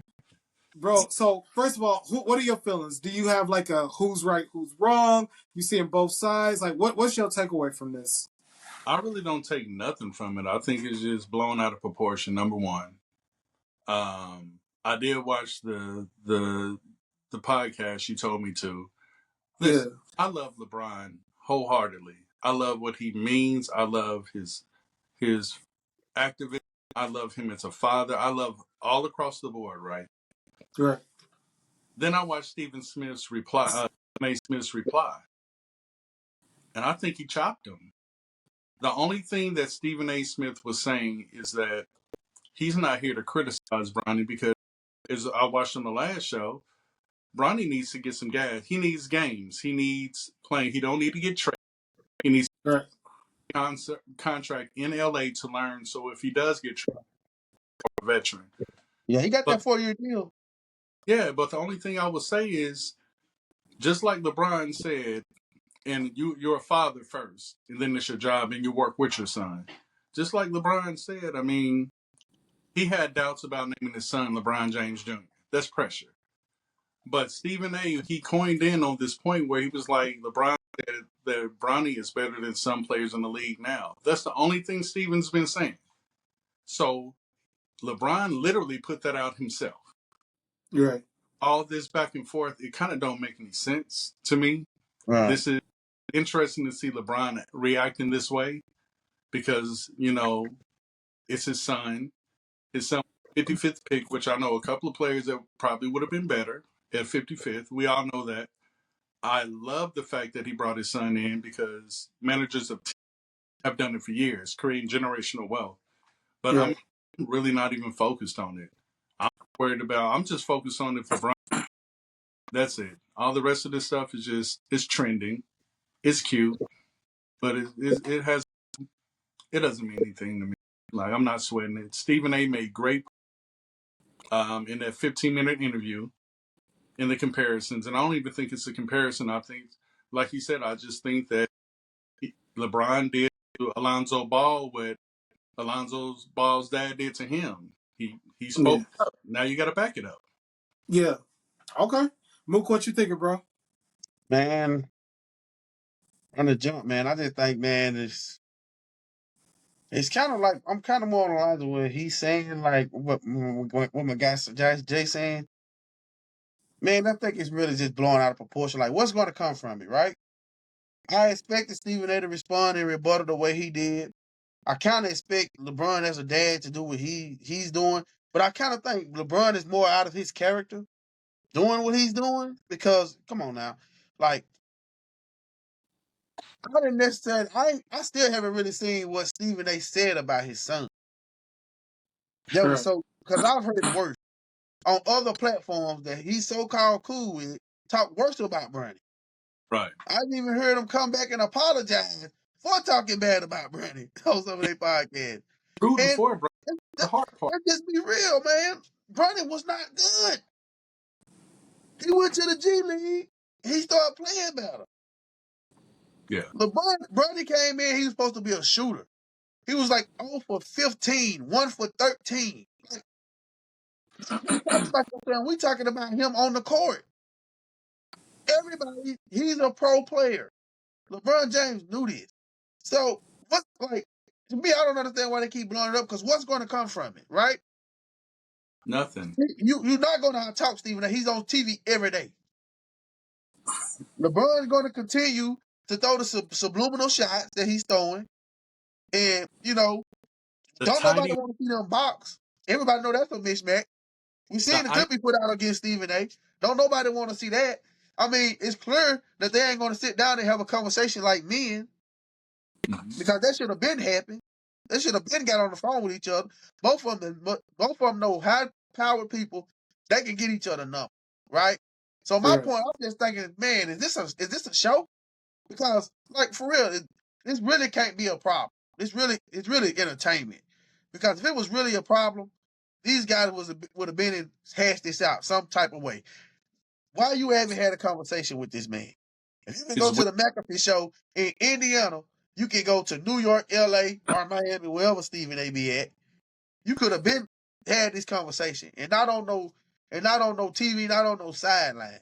Bro, so first of all, what are your feelings? Do you have like a who's right, who's wrong? You seeing both sides? Like, what's your takeaway from this?
I really don't take nothing from it. I think it's just blown out of proportion. Number one, I did watch the podcast you told me to.
Yeah,
Listen, I love LeBron wholeheartedly. I love what he means. I love his activism. I love him as a father. I love all across the board, right?
right,
Then I watched Stephen A. Smith's reply, and I think he chopped him. The only thing that Stephen A. Smith was saying is that he's not here to criticize Bronny because, as I watched on the last show, Bronny needs to get some gas. He needs games. He needs playing. He don't need to get traded. He needs
right,
a contract in LA to learn. So if he does get traded, a veteran.
Yeah, he got
But
that 4-year deal.
yeah, but the only thing I would say is just like LeBron said, and you're a father first, and then it's your job, and you work with your son. Just like LeBron said, I mean, he had doubts about naming his son LeBron James Jr. That's pressure. But Stephen A. he coined in on this point where he was like, LeBron said that Bronny is better than some players in the league now. That's the only thing Stephen's been saying. So LeBron literally put that out himself.
right,
All this back and forth, it kind of don't make any sense to me.
Right.
This is interesting to see LeBron reacting this way because, it's his son. His son, 55th pick, which I know a couple of players that probably would have been better at 55th. We all know that. I love the fact that he brought his son in because managers have done it for years, creating generational wealth. But I'm
right,
really not even focused on it. I'm just focused on it for Bron. That's it. All the rest of this stuff is it's trending. It's cute, but it doesn't mean anything to me. Like, I'm not sweating it. Stephen A. made great in that 15-minute interview in the comparisons, and I don't even think it's a comparison. I think, like he said, I just think that LeBron did to Alonzo Ball what Alonzo Ball's dad did to him. He
yeah,
spoke. Now you got to back it up.
yeah. Okay, Mook, what you thinking, bro?
Man, on the jump, man, I just think, man, it's kind of like I'm kind of more on the lines of what he's saying, like what my guy Jay saying. Man, I think it's really just blowing out of proportion. Like, what's going to come from it, right? I expected Stephen A. to respond and rebuttal the way he did. I kind of expect LeBron as a dad to do what he's doing, but I kind of think LeBron is more out of his character doing what he's doing because, come on now, like I didn't necessarily, I still haven't really seen what Stephen A. said about his son. That was
Right,
so because I've heard worse on other platforms that he's so called cool with talk worse about Brandon.
Right.
I didn't even heard him come back and apologize for talking bad about Brandon on some of their podcasts.
Rooting
And
for it, bro. The hard part.
let's just be real, man. Brandon was not good. He went to the G League. He started playing better.
Yeah.
LeBron, Brady came in. He was supposed to be a shooter. He was like 0 for 15, 1 for 13. We talking about him on the court. Everybody, he's a pro player. LeBron James knew this. So what? Like to me, I don't understand why they keep blowing it up because what's going to come from it, right?
Nothing.
You're not going to talk Stephen A. He's on TV every day. LeBron's going to continue to throw the subliminal shots that he's throwing, and
The
don't nobody
tiny,
want to see them box. Everybody know that's a mismatch. We
the
seen the
I.
clip he put out against Stephen A. Don't nobody want to see that. I mean, it's clear that they ain't going to sit down and have a conversation like men because that should have been happened. They should have been got on the phone with each other. Both of them know high powered people. They can get each other number, right? So my
right,
point, I'm just thinking, man, is this a show? Because like for real, this really can't be a problem. It's really entertainment. Because if it was really a problem, these guys would have been and hashed this out some type of way. Why you haven't had a conversation with this man? If you can go
Is
to the McAfee show in Indiana, you can go to New York, LA, or Miami, wherever Stephen A. be at. You could have been had this conversation. And I don't know, and not on no TV, not on no sideline.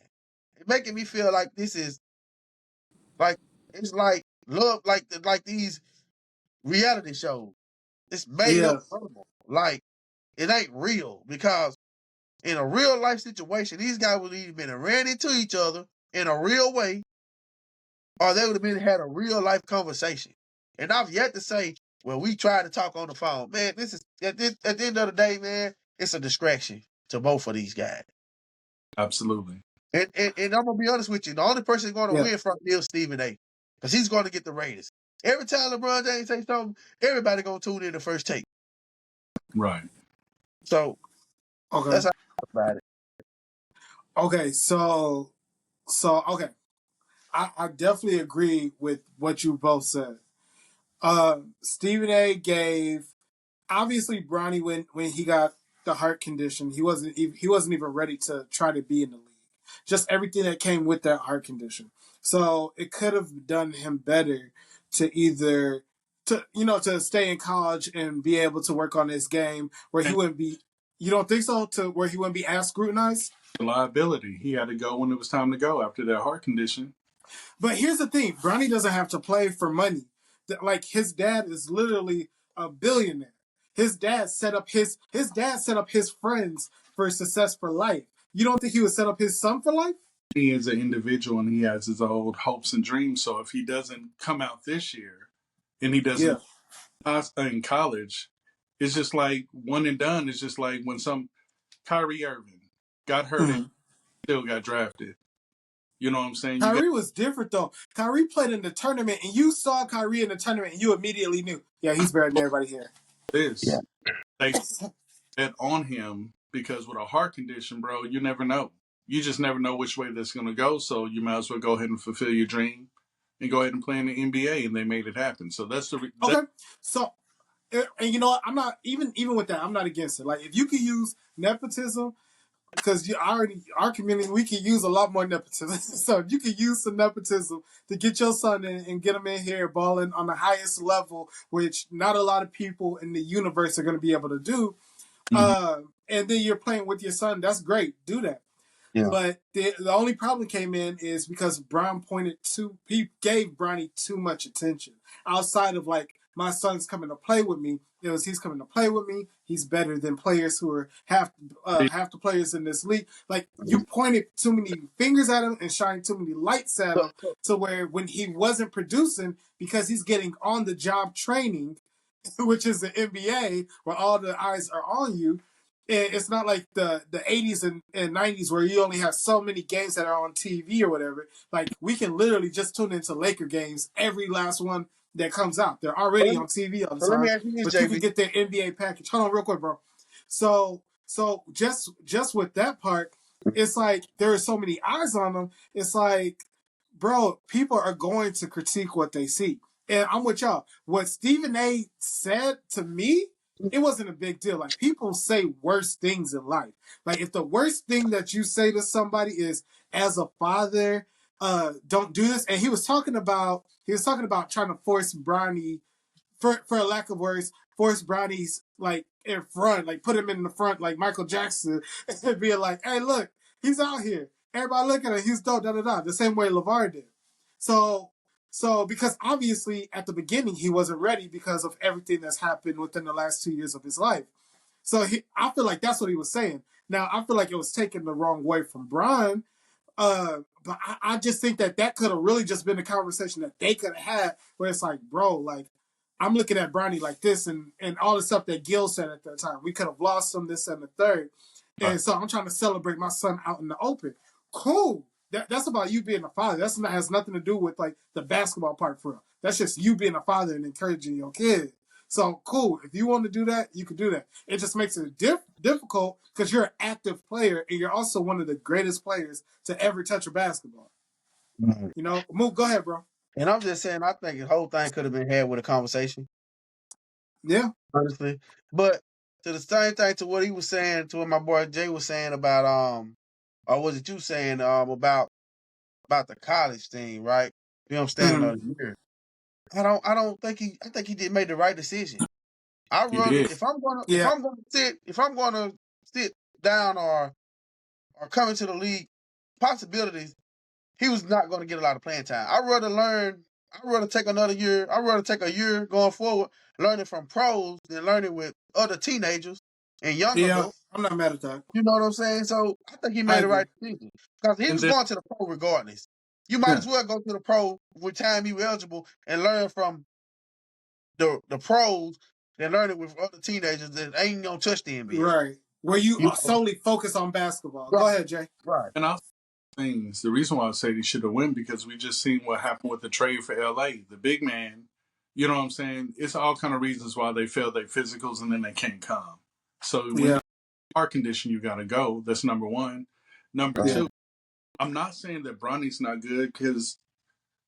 It's making me feel like this is like it's like love, like these reality shows. It's made up
Yeah.
drama. Like it ain't real because in a real life situation, these guys would either been ran into each other in a real way, or they would have been had a real life conversation. And I've yet to say, well, we tried to talk on the phone. Man, this is at the end of the day, man, it's a distraction to both of these guys.
Absolutely.
And I'm gonna be honest with you, the only person going to
Yeah.
win from is Stephen A. Because he's going to get the ratings. Every time LeBron James say something, everybody gonna tune in the first take.
Right.
So
Okay.
that's how I feel about it.
Okay. Okay. I definitely agree with what you both said. Stephen A. gave obviously Bronny when he got the heart condition, he wasn't even ready to try to be in the league. Just everything that came with that heart condition. So it could have done him better to either to stay in college and be able to work on his game where he
And
wouldn't be. You don't think so? To where he wouldn't be as scrutinized.
the liability. He had to go when it was time to go after that heart condition.
But here's the thing: Bronny doesn't have to play for money. Like his dad is literally a billionaire. His dad set up his friends for success for life. You don't think he would set up his son for life?
He is an individual and he has his old hopes and dreams. So if he doesn't come out this year and he
Yeah.
doesn't in college, it's just like one and done. It's just like when some Kyrie Irving got hurt and
Mm-hmm.
still got drafted. You know what I'm saying? You got
Kyrie was different though. Kyrie played in the tournament, and you saw Kyrie in the tournament, and you immediately knew, yeah, he's better than everybody here.
Yeah.
this. They bet on him because with a heart condition, bro, you never know. You just never know which way that's going to go. So you might as well go ahead and fulfill your dream and go ahead and play in the NBA. And they made it happen. So that's
Okay, so and you know what? I'm not even with that. I'm not against it. Like if you could use nepotism, because you already our community we could use a lot more nepotism. So if you could use some nepotism to get your son in and get him in here balling on the highest level, which not a lot of people in the universe are going to be able to do.
Mhm.
And then you're playing with your son. That's great. Do that.
Yeah.
But the only problem came in is because Bron he gave Bronny too much attention. Outside of like, my son's coming to play with me, he's coming to play with me. He's better than players who are half the players in this league. Like you pointed too many fingers at him and shining too many lights at him to where when he wasn't producing because he's getting on the job training, which is the NBA, where all the eyes are on you. It's not like the 80s and 90s where you only have so many games that are on TV or whatever. Like, we can literally just tune into Laker games, every last one that comes out. They're already on TV all the
So let me
time,
ask you this,
but you can
JB.
get their NBA package. Hold on real quick, bro. So just with that part, it's like there are so many eyes on them. It's like, bro, people are going to critique what they see. And I'm with y'all. What Stephen A said to me, it wasn't a big deal. Like people say worse things in life. Like if the worst thing that you say to somebody is, as a father, don't do this. And he was talking about trying to force Bronny, for a lack of words, force Bronny's like in front, like put him in the front like Michael Jackson, and being like, hey, look, he's out here. Everybody look at him. He's dope, da da da. The same way LeVar did. So because obviously at the beginning he wasn't ready because of everything that's happened within the last 2 years of his life. So I feel like that's what he was saying. Now I feel like it was taken the wrong way from Bron. But I just think that could have really just been a conversation that they could have had where it's like, bro, like I'm looking at Bronny like this and all the stuff that Gil said at that time. We could have lost him, this and the third.
Right.
And so I'm trying to celebrate my son out in the open. Cool. That's about you being a father. That has nothing to do with like the basketball part for real. That's just you being a father and encouraging your kid. So cool. If you want to do that, you can do that. It just makes it difficult because you're an active player and you're also one of the greatest players to ever touch a basketball.
Mhm.
You know, Mook, go ahead, bro.
And I'm just saying, I think the whole thing could have been had with a conversation,
Yeah.
honestly. But to the same thing to what he was saying, to what my boy Jay was saying about or was it you saying about the college thing, right? You know, staying
Mm-hmm.
another year. I don't think I think he did made the right decision. I
He
rather
did.
if I'm gonna
Yeah.
sit down or are coming to the league, possibilities, he was not going to get a lot of playing time. I'd rather take another year. I'd rather take a year going forward, learning from pros than learning with other teenagers and young
Yeah,
adults.
I'm not mad at that.
You know what I'm saying? So I think he
I
made the
agree.
right decision because he
And
was
then
going to the pro regardless. You might as well go to the pro with time you eligible and learn from the pros than learning with other teenagers that ain't gonna touch the NBA.
Right. Where you
You know?
solely focus on basketball. Go
Right.
ahead, Jay.
Right.
and also things. The reason why I say he should have won because we just seen what happened with the trade for LA. The big man, you know what I'm saying? It's all kind of reasons why they fail their physicals and then they can't come. So when
Yeah.
you are condition, you gotta go. That's number one. Number
Yeah.
two, I'm not saying that Bronny's not good because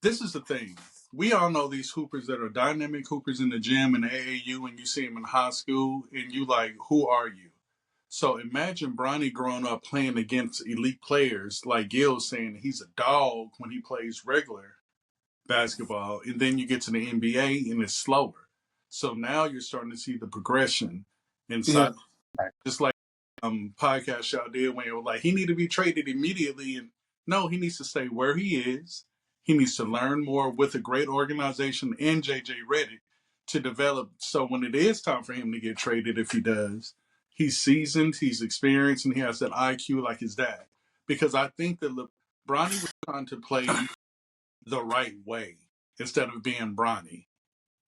this is the thing. We all know these hoopers that are dynamic hoopers in the gym and AAU, and you see them in high school, and you like, who are you? So imagine Bronny growing up playing against elite players like Gil saying he's a dog when he plays regular basketball, and then you get to the NBA and it's slower. So now you're starting to see the progression inside,
Yeah.
just like podcast y'all did when it was like he need to be traded immediately, and no, he needs to stay where he is. He needs to learn more with a great organization and JJ Redick to develop. So when it is time for him to get traded, if he does, he's seasoned, he's experienced, and he has that IQ like his dad. Because I think that Bronny was trying to play the right way instead of being Bronny.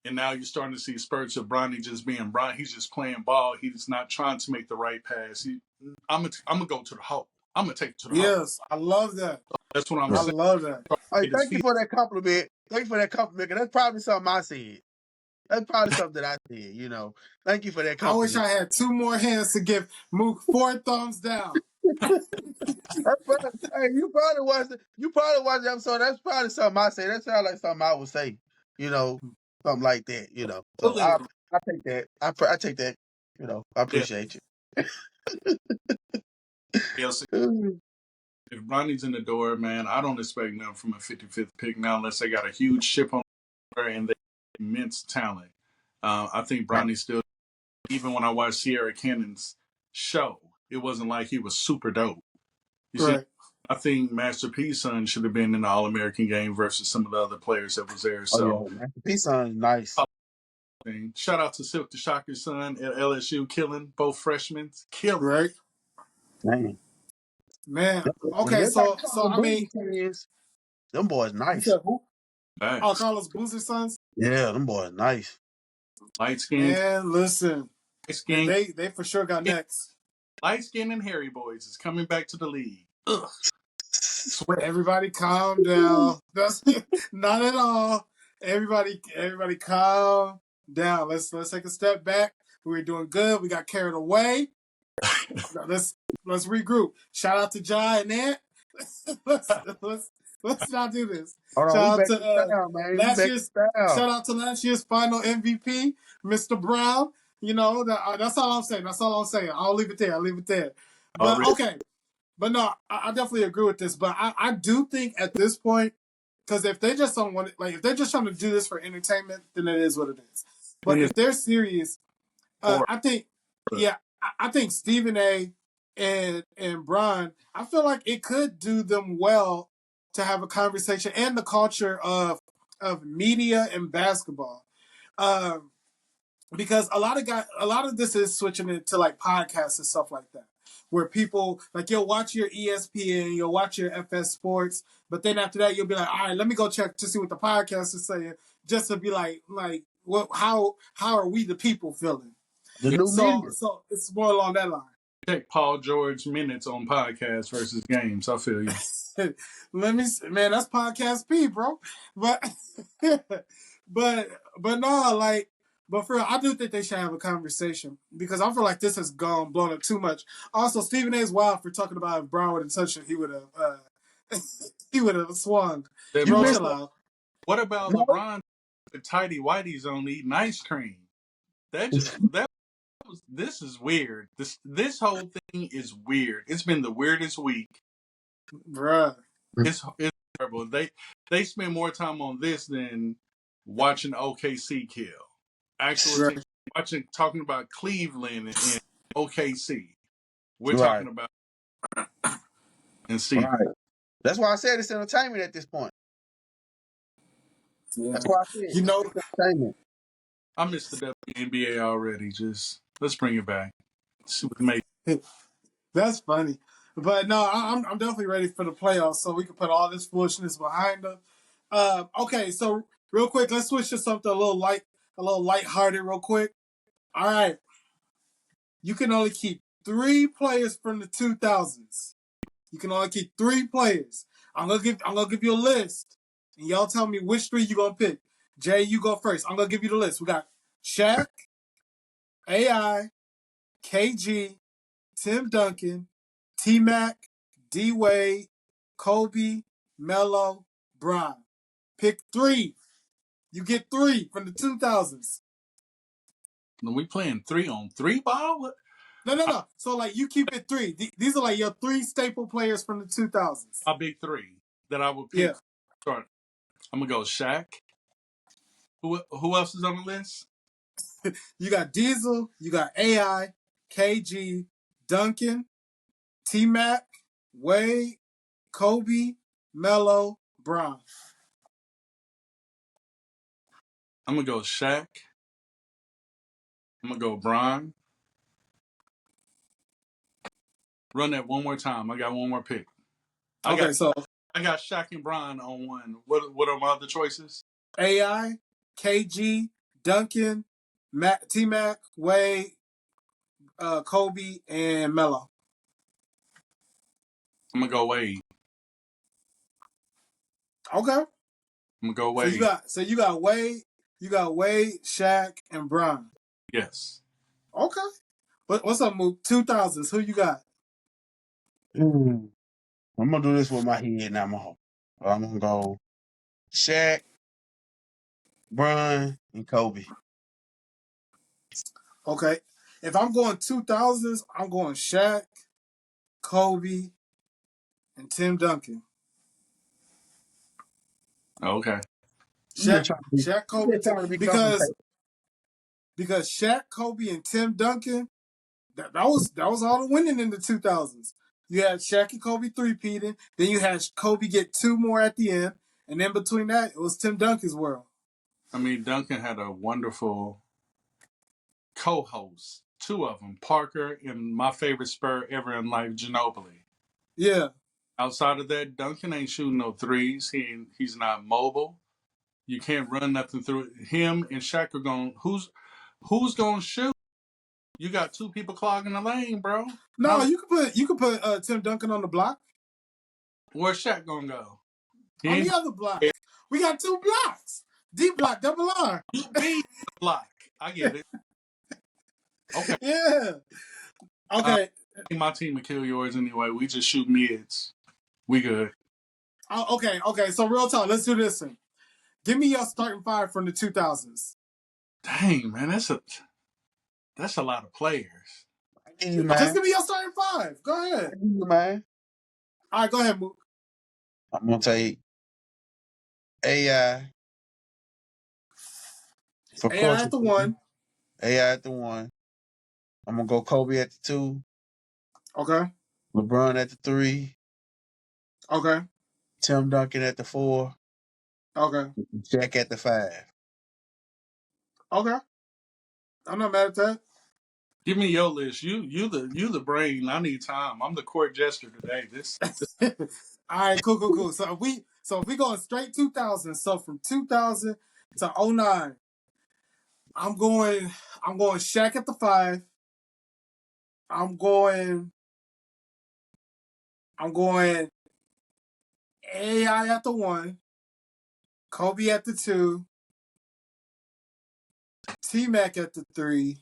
And now you're starting to see spurts of Bronny just being Bronny. He's just playing ball. He's not trying to make the right pass. I'm gonna go to the hole. I'm gonna take it to the hole.
Yes. I love that.
That's what I'm
I
saying.
love that.
Hey, thank you for that compliment. Thank you for that compliment. 'Cause that's probably something I said. That's probably something that I said. You know. Thank you for that
I wish
compliment.
I had 2 more hands to give Mook 4 thumbs down.
Hey, you probably watched the episode. That's probably something I say. That sounds like something I would say. You know, something like that. You know. So I take that. I take that. You know. I appreciate
Yeah, so
you.
if Bronny's in the door, man, I don't expect nothing from a 55th pick now unless they got a huge chip on there and they have immense talent. I think Bronny still, even when I watched Sierra Cannon's show, it wasn't like he was super dope. You see,
Right.
I think Master P's son should have been in the All American game versus some of the other players that was there.
Oh
So,
yeah, Master P sounds nice.
shout out to Silk the Shocker's son at LSU, killing both freshmen, killing.
Right.
Man.
Man.
When
Okay,
everybody
so
call them
I mean,
booty kids, them boys
you
nice.
said who?
Back.
Oh, Carlos Boozer sons?
Yeah, them boys nice.
Light skin,
Man, listen.
light skin,
They for sure got next.
light skin, and hairy boys is coming back to the league. Ugh. Sweat.
Everybody calm down. That's not at all. Everybody calm down. Let's take a step back. We were doing good. We got carried away. Let's regroup. Shout out to Jai and Ant. let's not do this.
Hold on,
Shout
we
out
back
to
in town, man. We
last
back
year's
in town.
shout out to last year's final MVP, Mr. Brown. You know that's all I'm saying. That's all I'm saying. I'll leave it there. But okay. But no, I definitely agree with this. But I do think at this point, because if they just don't want it, like if they're just trying to do this for entertainment, then it is what it is. But if they're serious, I think, yeah, I think Stephen A. and Bron, I feel like it could do them well to have a conversation and the culture of media and basketball. Because a lot of this is switching into like podcasts and stuff like that, where people like you'll watch your ESPN, you'll watch your FS Sports, but then after that you'll be like, all right, let me go check to see what the podcast is saying, just to be like what how are we the people feeling?
The new media.
So it's more along that line.
Check Paul George minutes on podcasts versus games. I feel you.
Let me, man, that's podcast P, bro. But but no, like. But for real, I do think they should have a conversation because I feel like this has blown up too much. Also, Stephen A. is wild for talking about if Brown would have touched it, he would have swung. Bro, chill out.
What about LeBron with tidy whities on eating ice cream? This is weird. This whole thing is weird. It's been the weirdest week.
Bruh.
It's terrible. They spend more time on this than watching OKC kill. Actually, talking about Cleveland and OKC. We're talking about and see.
Right. That's why I said it's entertainment at this point.
Yeah.
That's why I said
You know,
it's entertainment.
I miss the WNBA already. Just let's bring it back. See what make.
that's funny. But no, I'm definitely ready for the playoffs, so we can put all this foolishness behind us. Okay, so real quick, let's switch to something a little lighthearted, real quick. All right, you can only keep 3 players from the 2000s. You can only keep 3 players. I'm gonna give you a list, and y'all tell me which 3 you gonna pick. Jay, you go first. I'm gonna give you the list. We got Shaq, AI, KG, Tim Duncan, T Mac, D Wade, Kobe, Melo, Bron. Pick 3. You get 3 from the 2000s.
We playing 3-on-3 ball. What?
No. So like you keep it 3. These are like your 3 staple players from the 2000s.
My big 3 that I would
Yeah.
pick. Start. I'm gonna go Shaq. Who else is on the list?
You got Diesel, you got AI, KG, Duncan, T Mac, Wade, Kobe, Melo, Bron.
I'm gonna go Shaq. I'm gonna go Bron. Run that one more time. I got one more pick.
Okay, so
I got Shaq and Bron on one. What are my other choices?
AI, KG, Duncan, T Mac, Wade, Kobe, and Melo.
I'm gonna go Wade.
Okay.
I'm gonna go
So
Wade.
you got Wade, Shaq, and Bron.
Yes.
Okay. What's up, Mook? 2000s. Who you got?
I'm gonna do this with my head now. I'm gonna go Shaq, Bron, and Kobe.
Okay. If I'm going 2000s, I'm going Shaq, Kobe, and Tim Duncan.
Okay.
Shaq,
I'm
Kobe,
just trying to be
because
compensated.
Shaq, Kobe, and Tim Duncan, that was all the winning in the 2000s. You had Shaq and Kobe three-peating, then you had Kobe get 2 more at the end, and in between that, it was Tim Duncan's world.
I mean, Duncan had a wonderful co-host. 2 of them, Parker and my favorite Spur ever in life, Ginobili.
Yeah.
Outside of that, Duncan ain't shooting no threes. He's not mobile. You can't run nothing through it. Him and Shaq are going. Who's going to shoot? You got 2 people clogging the lane, bro.
No, you could put Tim Duncan on the block.
Where's Shaq gonna go? He
On
ain't
the other block. We got 2 blocks. D block, double R.
you beat the block. I get it. Okay.
Yeah.
I
Okay.
think my team will kill yours anyway. We just shoot mids. We good.
Okay. So real talk. Let's do this thing. Give me your starting 5 from the 2000s.
Dang, man, that's a lot of players.
I give you
Just
mine.
give me your starting 5. Go
I
ahead.
give you mine.
All right, go ahead, Mook.
I'm gonna take AI for
AI
culture.
at the 1.
AI at the 1. I'm gonna go Kobe at the 2.
Okay.
LeBron at the 3.
Okay.
Tim Duncan at the 4.
Okay.
Shaq at the 5.
Okay. I'm not mad at that.
Give me your list. You the brain. I need time. I'm the court jester today. This
All right, cool. So if we going straight 2000, so from 2000 to '09, I'm going Shaq at the 5. I'm going AI at the 1, Kobe at the 2, T Mac at the 3,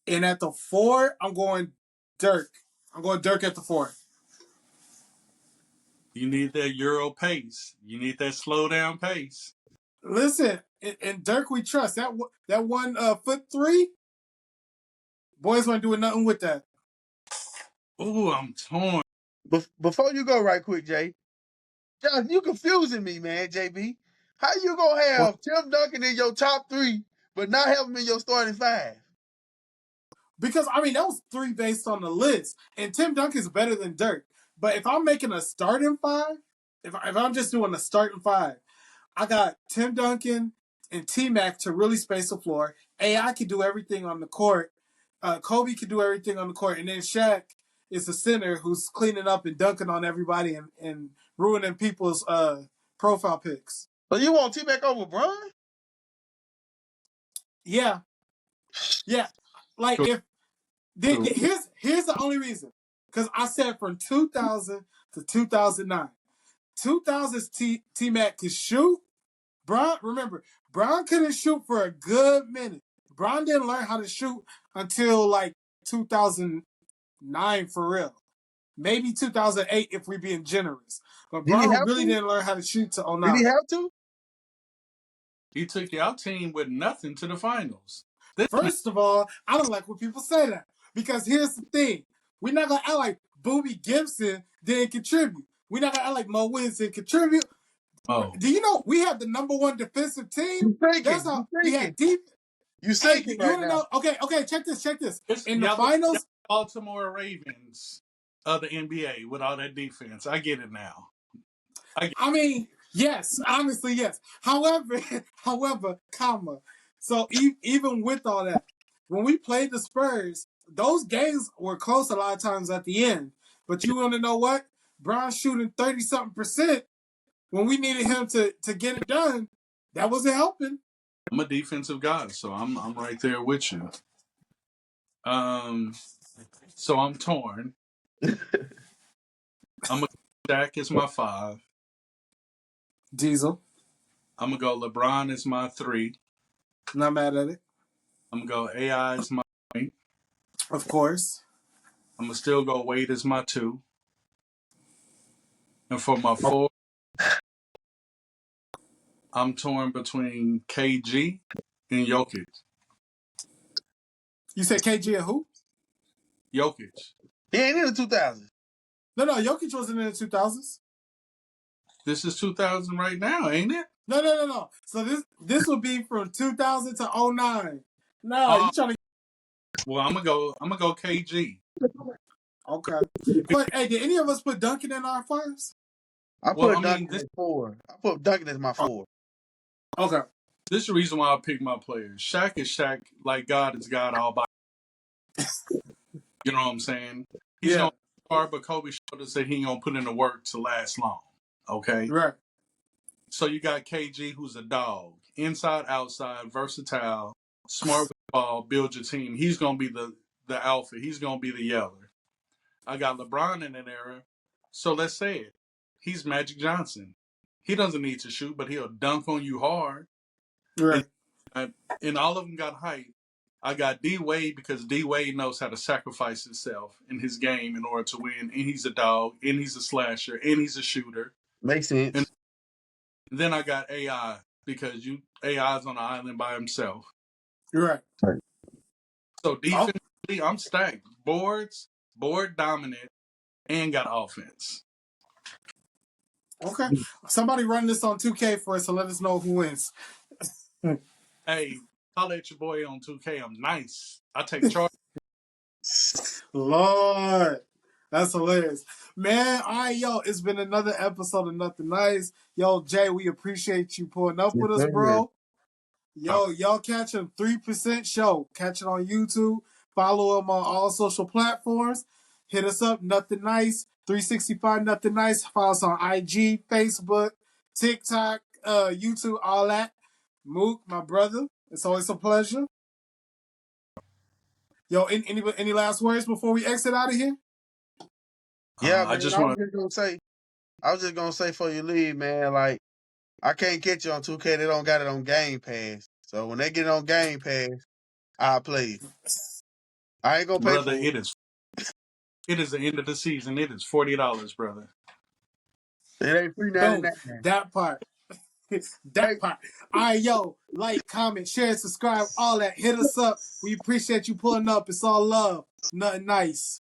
and at the 4, I'm going Dirk. I'm going Dirk at the 4.
you need that Euro pace. You need that slow down pace.
Listen, in Dirk we trust. That one foot 3, boys weren't doing nothing with that.
Ooh, I'm torn.
Before you go right quick, Jay, Josh, you confusing me, man, JB. How you gonna have Tim Duncan in your top 3, but not have him in your starting 5?
Because I mean that was 3 based on the list, and Tim Duncan's better than Dirk. But if I'm making a starting 5, if I'm just doing a starting 5, I got Tim Duncan and T-Mac to really space the floor. AI can do everything on the court. Kobe can do everything on the court. And then Shaq is the center who's cleaning up and dunking on everybody and ruining people's profile pics.
So you want T-Mac over Bron?
Yeah. Yeah. Like if here's the only reason. Because I said from 2000 to 2009. 2000's T-Mac could shoot. Bron, remember, Bron couldn't shoot for a good minute. Bron didn't learn how to shoot until like 2009 for real. Maybe 2008 if we're being generous. But Bron really didn't learn how to shoot till 09.
Did he have to?
He took your team with nothing to the finals.
First of all, I don't like when people say that. Because here's the thing. We're not going to act like Boobie Gibson didn't contribute. We're not going to act like Mo Williams didn't contribute.
Oh.
Do you know we have the number 1 defensive team? That's how we had deep.
You say it right now.
Okay, check this. In the
y'all,
finals,
Baltimore Ravens of the NBA with all that defense. I get it now.
I mean, yes, honestly, yes. However, comma. So even with all that, when we played the Spurs, those games were close a lot of times at the end. But you want to know what? Bron shooting 30-something% when we needed him to get it done. That wasn't helping.
I'm a defensive guy, so I'm right there with you. So I'm torn. I'm gonna Shaq as my 5.
Diesel.
I'm gonna go LeBron as my 3.
Not mad at it.
I'm gonna go AI as my 8.
Of course.
I'm gonna still go Wade as my 2. And for my 4, I'm torn between KG and Jokic.
You said KG and who?
Jokic.
He ain't in the 2000s.
No, Jokic wasn't in the 2000s.
This is 2000 right now, ain't it?
No. So this would be from 2000 to 09. No, you trying to?
Well, I'm gonna go KG.
Okay. But hey, did any of us put Duncan in our 5s?
I put Duncan as 4. I put Duncan as my 4.
Okay.
This is the reason why I pick my players. Shaq is Shaq, like God is God all by. You know what I'm saying? He's gonna hard, but Kobe showed us that he ain't gonna put in the work to last long. Okay.
Right.
So you got KG, who's a dog, inside, outside, versatile, smart with the ball, build your team. He's gonna be the alpha. He's gonna be the yeller. I got LeBron in that era. So let's say it. He's Magic Johnson. He doesn't need to shoot, but he'll dunk on you hard.
Right.
And all of them got height. I got D Wade because D Wade knows how to sacrifice himself in his game in order to win. And he's a dog, and he's a slasher, and he's a shooter.
Makes sense.
And then I got AI because AI's on the island by himself.
You're right.
So defensively, I'm stacked. Board dominant, and got offense.
Okay. Somebody run this on 2K for us and let us know who wins.
Hey, holla at your boy on 2K. I'm nice. I take charge.
Lord. That's hilarious. Man, all right, yo, it's been another episode of Nothing Nice. Yo, Jay, we appreciate you pulling up with us, bro. Yo, y'all catch him 3% Show. Catch it on YouTube. Follow him on all social platforms. Hit us up, Nothing Nice, 365 Nothing Nice. Follow us on IG, Facebook, TikTok, YouTube, all that. Mook, my brother, it's always a pleasure. Yo, any last words before we exit out of here?
Yeah, man, I was just gonna say before you leave, man, like, I can't get you on 2K. They don't got it on Game Pass. So when they get it on Game Pass, I'll play it. I ain't gonna pay
brother,
for it.
It is the end of the season. It is $40, brother.
It ain't $3.99.
That part. That part. All right, yo, like, comment, share, subscribe, all that. Hit us up. We appreciate you pulling up. It's all love. Nothing nice.